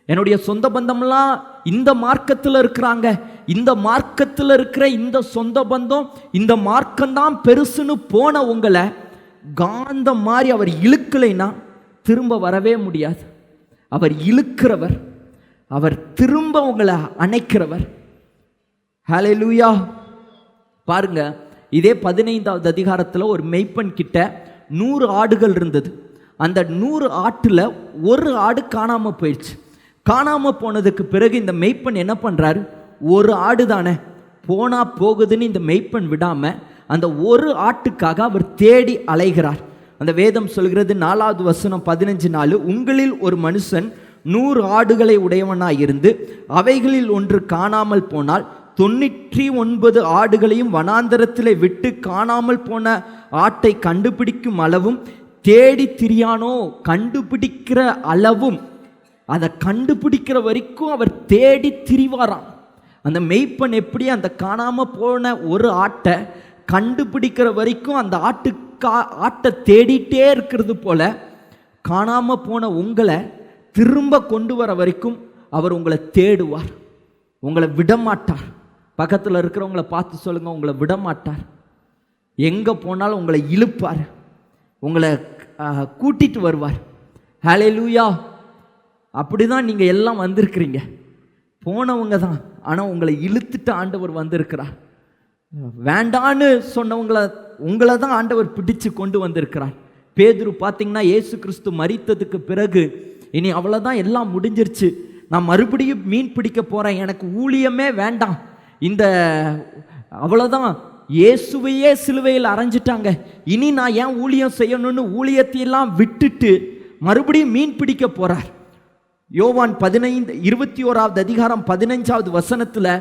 என்னுடைய சொந்த பந்தம்லாம் இந்த மார்க்கத்தில் இருக்கிறாங்க, இந்த மார்க்கத்தில் இருக்கிற இந்த சொந்த பந்தம், இந்த மார்க்கம்தான் பெருசுன்னு போன உங்களை காந்தம் மாதிரி அவர் இழுக்கலைன்னா திரும்ப வரவே முடியாது. அவர் இழுக்கிறவர், அவர் திரும்ப உங்களை அணைக்கிறவர். ஹல்லேலூயா. பாருங்க, இதே 15வது அதிகாரத்தில் ஒரு மெய்ப்பன் கிட்ட 100 ஆடுகள் இருந்தது. அந்த 100 ஆட்டில் ஒரு ஆடு காணாமல் போயிடுச்சு. காணாமல் போனதுக்கு பிறகு இந்த மெய்ப்பன் என்ன பண்ணுறாரு, ஒரு ஆடு தானே போனா போகுதுன்னு இந்த மெய்ப்பன் விடாமல் அந்த ஒரு ஆட்டுக்காக அவர் தேடி அலைகிறார். அந்த வேதம் சொல்கிறது 4வது வசனம் 15 உங்களில் ஒரு மனுஷன் 100 ஆடுகளை உடையவனாய் இருந்து அவைகளில் ஒன்று காணாமல் போனால் 99 ஆடுகளையும் வனாந்தரத்தில் விட்டு காணாமல் போன ஆட்டை கண்டுபிடிக்கும் அளவும் தேடி திரியானோ. கண்டுபிடிக்கிற அளவும், அதை கண்டுபிடிக்கிற வரைக்கும் அவர் தேடி திரிவாராம். அந்த மெய்ப்பன் எப்படி அந்த காணாம போன ஒரு ஆட்டை கண்டுபிடிக்கிற வரைக்கும் அந்த ஆட்டை தேடிட்டே இருக்கிறது போல, காணாம போன உங்களை திரும்ப கொண்டு வர வரைக்கும் அவர் உங்களை தேடுவார், உங்களை விடமாட்டார். பக்கத்தில் இருக்கிறவங்களை பார்த்து சொல்லுங்க, உங்களை விடமாட்டார். எங்கே போனாலும் உங்களை இழுப்பார், உங்களை கூட்டிட்டு வருவார். ஹல்லேலூயா. அப்படிதான் நீங்கள் எல்லாம் வந்திருக்கிறீங்க. போனவங்க தான், ஆனால் உங்களை இழுத்துட்டு ஆண்டவர் வந்திருக்கிறார். வேண்டான்னு உங்களை தான் ஆண்டவர் பிடிச்சு கொண்டு வந்திருக்கிறார். பேதுரு பார்த்தீங்கன்னா இயேசு கிறிஸ்து மரித்ததுக்கு பிறகு இனி அவ்வளோதான், எல்லாம் முடிஞ்சிருச்சு, நான் மறுபடியும் மீன் பிடிக்க போகிறேன், எனக்கு ஊழியமே வேண்டாம், இந்த அவ்வளோதான், இயேசுவையே சிலுவையில் அரைஞ்சிட்டாங்க, இனி நான் ஏன் ஊழியம் செய்யணும்னு ஊழியத்தையெல்லாம் விட்டுட்டு மறுபடியும் மீன் பிடிக்க போகிறார். யோவான் 21வது அதிகாரம் 15வது வசனத்தில்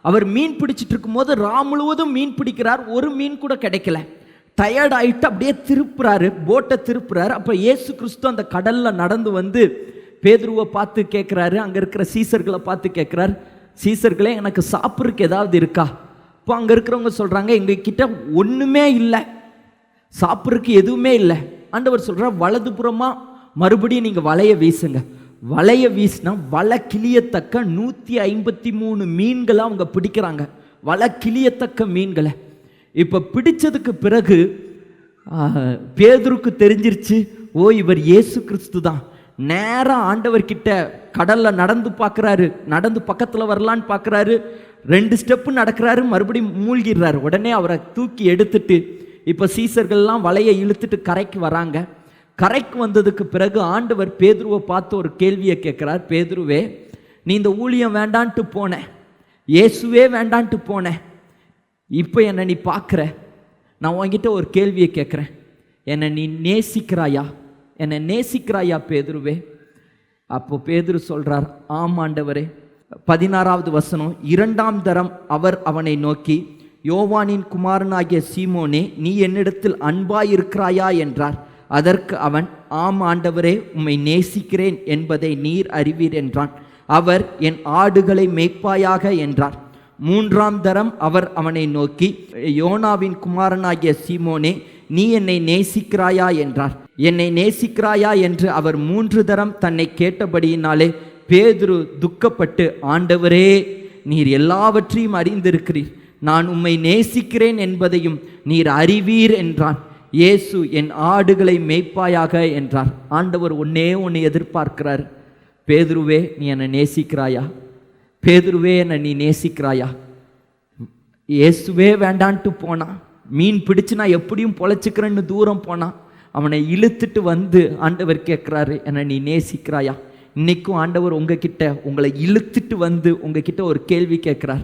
அவர் மீன் பிடிச்சிட்டு இருக்கும்போது முழுவதும் மீன் பிடிக்கிறார், ஒரு மீன் கூட கிடைக்கல. டயர்ட் ஆகிட்டு அப்படியே திருப்புறாரு, போட்டை திருப்புறாரு. அப்போ இயேசு கிறிஸ்து அந்த கடலில் நடந்து வந்து பேதுருவை பார்த்து கேட்குறாரு, அங்கே இருக்கிற சீசர்களை பார்த்து கேட்குறாரு, சீசர்களே எனக்கு சாப்பிட்றதுக்கு ஏதாவது இருக்கா? இப்போ அங்கே இருக்கிறவங்க சொல்கிறாங்க, எங்ககிட்ட ஒன்றுமே இல்லை, சாப்பிட்றதுக்கு எதுவுமே இல்லை. ஆண்டவர் சொல்கிறார், வலதுபுறமாக மறுபடியும் நீங்கள் வலையை வீசுங்க. வலையை வீசினா வலை கிளியத்தக்க 153 மீன்களை அவங்க பிடிக்கிறாங்க, வலை கிளியத்தக்க மீன்களை. இப்போ பிடிச்சதுக்கு பிறகு பேதுருக்கு தெரிஞ்சிருச்சு, ஓ இவர் இயேசு கிறிஸ்து தான். நேராக ஆண்டவர்கிட்ட கடலில் நடந்து பார்க்குறாரு, நடந்து பக்கத்தில் வரலான்னு பார்க்குறாரு, 2 ஸ்டெப்பு நடக்கிறாரு, மறுபடியும் மூழ்கிடுறாரு. உடனே அவரை தூக்கி எடுத்துட்டு இப்போ சீசர்கள்லாம் வலையை இழுத்துட்டு கரைக்கு வராங்க. கரைக்கு வந்ததுக்கு பிறகு ஆண்டவர் பேதுருவை பார்த்து ஒரு கேள்வியை கேட்குறார், பேதுருவே நீ இந்த ஊழியம் வேண்டான்ட்டு போன, இயேசுவே வேண்டான்ட்டு போன, இப்போ என்னை நீ பார்க்குற, நான் உன்கிட்ட ஒரு கேள்வியை கேட்குறேன், என்னை நீ நேசிக்கிறாயா? என்னை நேசிக்கிறாயா பேதுருவே? அப்போ பேதுரு சொல்கிறார், ஆமாண்டவரே. 16வது வசனம், 2ஆம் தரம் அவர் அவனை நோக்கி, யோவானின் குமாரனாகிய சீமோனே நீ என்னிடத்தில் அன்பாயிருக்கிறாயா என்றார். அதற்கு அவன், ஆம் ஆண்டவரே, உம்மை நேசிக்கிறேன் என்பதை நீர் அறிவீர் என்றான். அவர், என் ஆடுகளை மேய்ப்பாயாக என்றார். 3ஆம் தரம் அவர் அவனை நோக்கி, யோனாவின் குமாரனாகிய சீமோனே நீ என்னை நேசிக்கிறாயா என்றார். என்னை நேசிக்கிறாயா என்று அவர் 3 தரம் தன்னை கேட்டபடியினாலே பேதுரு துக்கப்பட்டு, ஆண்டவரே நீர் எல்லாவற்றையும் அறிந்திருக்கிறீர், நான் உம்மை நேசிக்கிறேன் என்பதையும் நீர் அறிவீர் என்றான். இயேசு, என் ஆடுகளை மேய்ப்பாயாக என்றார். ஆண்டவர் ஒன்னே ஒன்று எதிர்பார்க்கிறார், பேதுருவே நீ என்னை நேசிக்கிறாயா? பேதுருவே என்னை நீ நேசிக்கிறாயா? இயேசுவே வேண்டான்ட்டு போனான், மீன் பிடிச்சு நான் எப்படியும் பொழைச்சிக்கிறேன்னு தூரம் போனான். அவனை இழுத்துட்டு வந்து ஆண்டவர் கேட்குறாரு, என்னை நீ நேசிக்கிறாயா? இன்னைக்கும் ஆண்டவர் உங்ககிட்ட உங்களை இழுத்துட்டு வந்து உங்ககிட்ட ஒரு கேள்வி கேட்குறார்,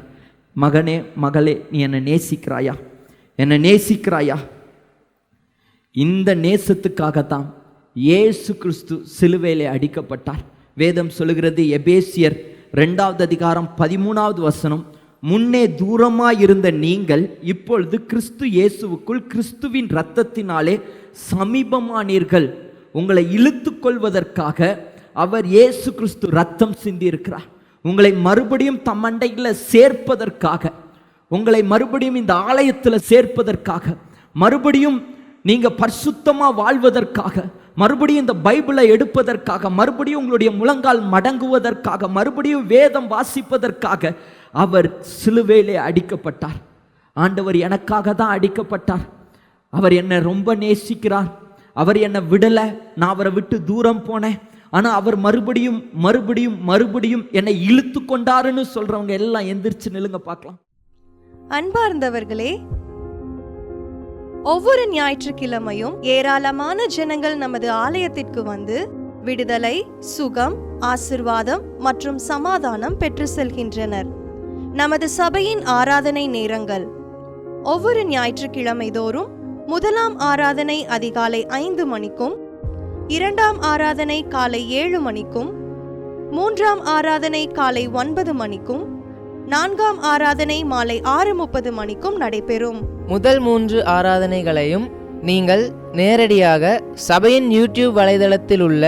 மகனே மகளே நீ என்னை நேசிக்கிறாயா? என்னை நேசிக்கிறாயா? இந்த நேசத்துக்காகத்தான் இயேசு கிறிஸ்து சிலுவையிலே அடிக்கப்பட்டார். வேதம் சொல்லுகிறது, எபேசியர் 2வது அதிகாரம் 13வது வசனம், முன்னே தூரமாய் இருந்த நீங்கள் இப்பொழுது கிறிஸ்து இயேசுவுக்குள் கிறிஸ்துவின் இரத்தத்தினாலே சமீபமானீர்கள். உங்களை இழுத்து கொள்வதற்காக அவர் இயேசு கிறிஸ்து ரத்தம் சிந்தி இருக்கிறார். உங்களை மறுபடியும் தம் அண்டையில் சேர்ப்பதற்காக, உங்களை மறுபடியும் இந்த ஆலயத்தில் சேர்ப்பதற்காக, மறுபடியும் நீங்க பரிசுத்தமா வாழ்வதற்காக, மறுபடியும் இந்த பைபிளை எடுப்பதற்காக, மறுபடியும் உங்களுடைய முழங்கால் மடங்குவதற்காக, மறுபடியும் வேதம் வாசிப்பதற்காக அவர் சிலுவையிலே அடிக்கப்பட்டார். ஆண்டவர் எனக்காக தான் அடிக்கப்பட்டார். அவர் என்னை ரொம்ப நேசிக்கிறார். அவர் என்னை விடலை, நான் அவரை விட்டு தூரம் போனேன், ஆனால் அவர் மறுபடியும் மறுபடியும் மறுபடியும் என்னை இழுத்து கொண்டாருன்னு சொல்றவங்க எல்லாம் எந்திரிச்சு நில்லுங்க பார்க்கலாம். அன்பார்ந்தவர்களே, ஒவ்வொரு ஞாயிற்றுக்கிழமையும் ஏராளமான ஜனங்கள் நமது ஆலயத்திற்கு வந்து விடுதலை, சுகம், ஆசிர்வாதம் மற்றும் சமாதானம் பெற்று செல்கின்றனர். நமது சபையின் ஆராதனை நேரங்கள்: ஒவ்வொரு ஞாயிற்றுக்கிழமை தோறும் முதலாம் ஆராதனை அதிகாலை 5 மணிக்கும், இரண்டாம் ஆராதனை காலை 7 மணிக்கும், மூன்றாம் ஆராதனை காலை 9 மணிக்கும், நான்காம் ஆராதனை மாலை 6:30 மணிக்கும் நடைபெறும். முதல் 3 ஆராதனைகளையும் நீங்கள் நேரடியாக சபையின் யூடியூப் வலைதளத்தில் உள்ள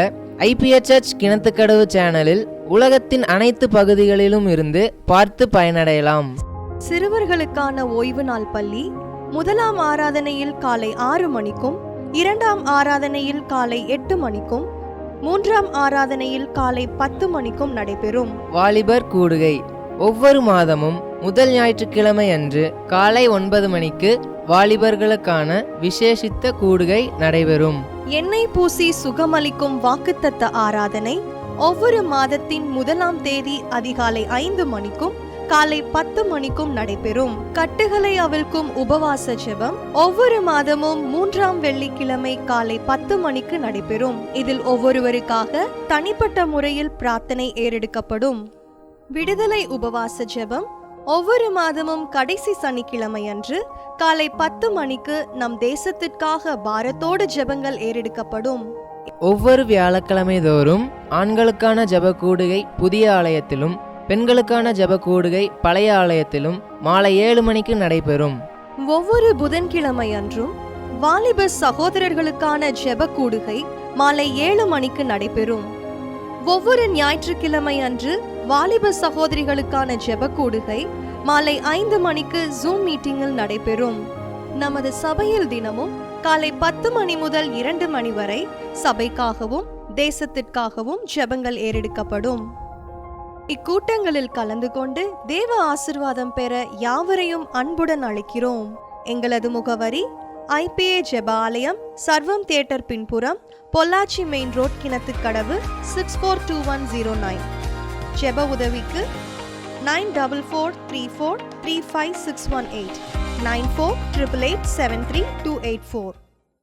IPHH கிணத்துக்கடவு சேனலில் உலகத்தின் அனைத்து பகுதிகளிலும் இருந்து பார்த்து பயனடையலாம். சிறுவர்களுக்கான ஓய்வு நாள் பள்ளி முதலாம் ஆராதனையில் காலை 6 மணிக்கும், இரண்டாம் ஆராதனையில் காலை 8 மணிக்கும், மூன்றாம் ஆராதனையில் காலை 10 மணிக்கும் நடைபெறும். வாலிபர் கூடுகை ஒவ்வொரு மாதமும் முதல் ஞாயிற்றுக்கிழமை அன்று காலை 9 மணிக்கு வாலிபர்களுக்கான விசேஷித்த கூடுகை நடைபெறும். எண்ணெய் பூசி சுகமளிக்கும் வாக்குத்தத்த ஆராதனை ஒவ்வொரு மாதத்தின் 1ஆம் தேதி அதிகாலை 5 மணிக்கும் காலை 10 மணிக்கும் நடைபெறும். கட்டுகளை அவிழ்க்கும் உபவாச ஜெபம் ஒவ்வொரு மாதமும் 3ஆம் வெள்ளிக்கிழமை காலை 10 மணிக்கு நடைபெறும். இதில் ஒவ்வொருவருக்காக தனிப்பட்ட முறையில் பிரார்த்தனை ஏறெடுக்கப்படும். விடுதலை உபவாச ஜெபம் ஒவ்வொரு மாதமும் கடைசி சனிக்கிழமை அன்று காலை 10 மணிக்கு நம் தேசத்திற்காக பாரத்தோடு ஜெபங்கள் ஏறெடுக்கப்படும். ஒவ்வொரு வியாழக்கிழமை தோறும் ஆண்களுக்கான ஜெப கூடுகை புதிய ஆலயத்திலும், பெண்களுக்கான ஜெப கூடுகை பழைய ஆலயத்திலும் மாலை 7 மணிக்கு நடைபெறும். ஒவ்வொரு புதன்கிழமை அன்றும் வாலிப சகோதரர்களுக்கான ஜெப கூடுகை மாலை 7 மணிக்கு நடைபெறும். ஒவ்வொரு ஞாயிற்றுக்கிழமை அன்று வாலிப சகோதரிகளுக்கான ஜெப கூடுகை மாலை 5 மணிக்கு ஜூம் மீட்டிங்கில் நடைபெறும். நமது சபையில் தினமும் காலை 10 மணி முதல் 2 மணி வரை சபைக்காகவும் தேசத்திற்காகவும் ஜெபங்கள் ஏறெடுக்கப்படும். இக்கூட்டங்களில் கலந்து கொண்டு தேவ ஆசிர்வாதம் பெற யாவரையும் அன்புடன் அழைக்கிறோம். எங்களது முகவரி: IPA ஜெப ஆலயம், சர்வம் தியேட்டர் பின்புறம், பொள்ளாச்சி மெயின் ரோட், கிணத்துக்கடவு, 642109. ஜெப உதவிக்கு 9443435618 9488873284.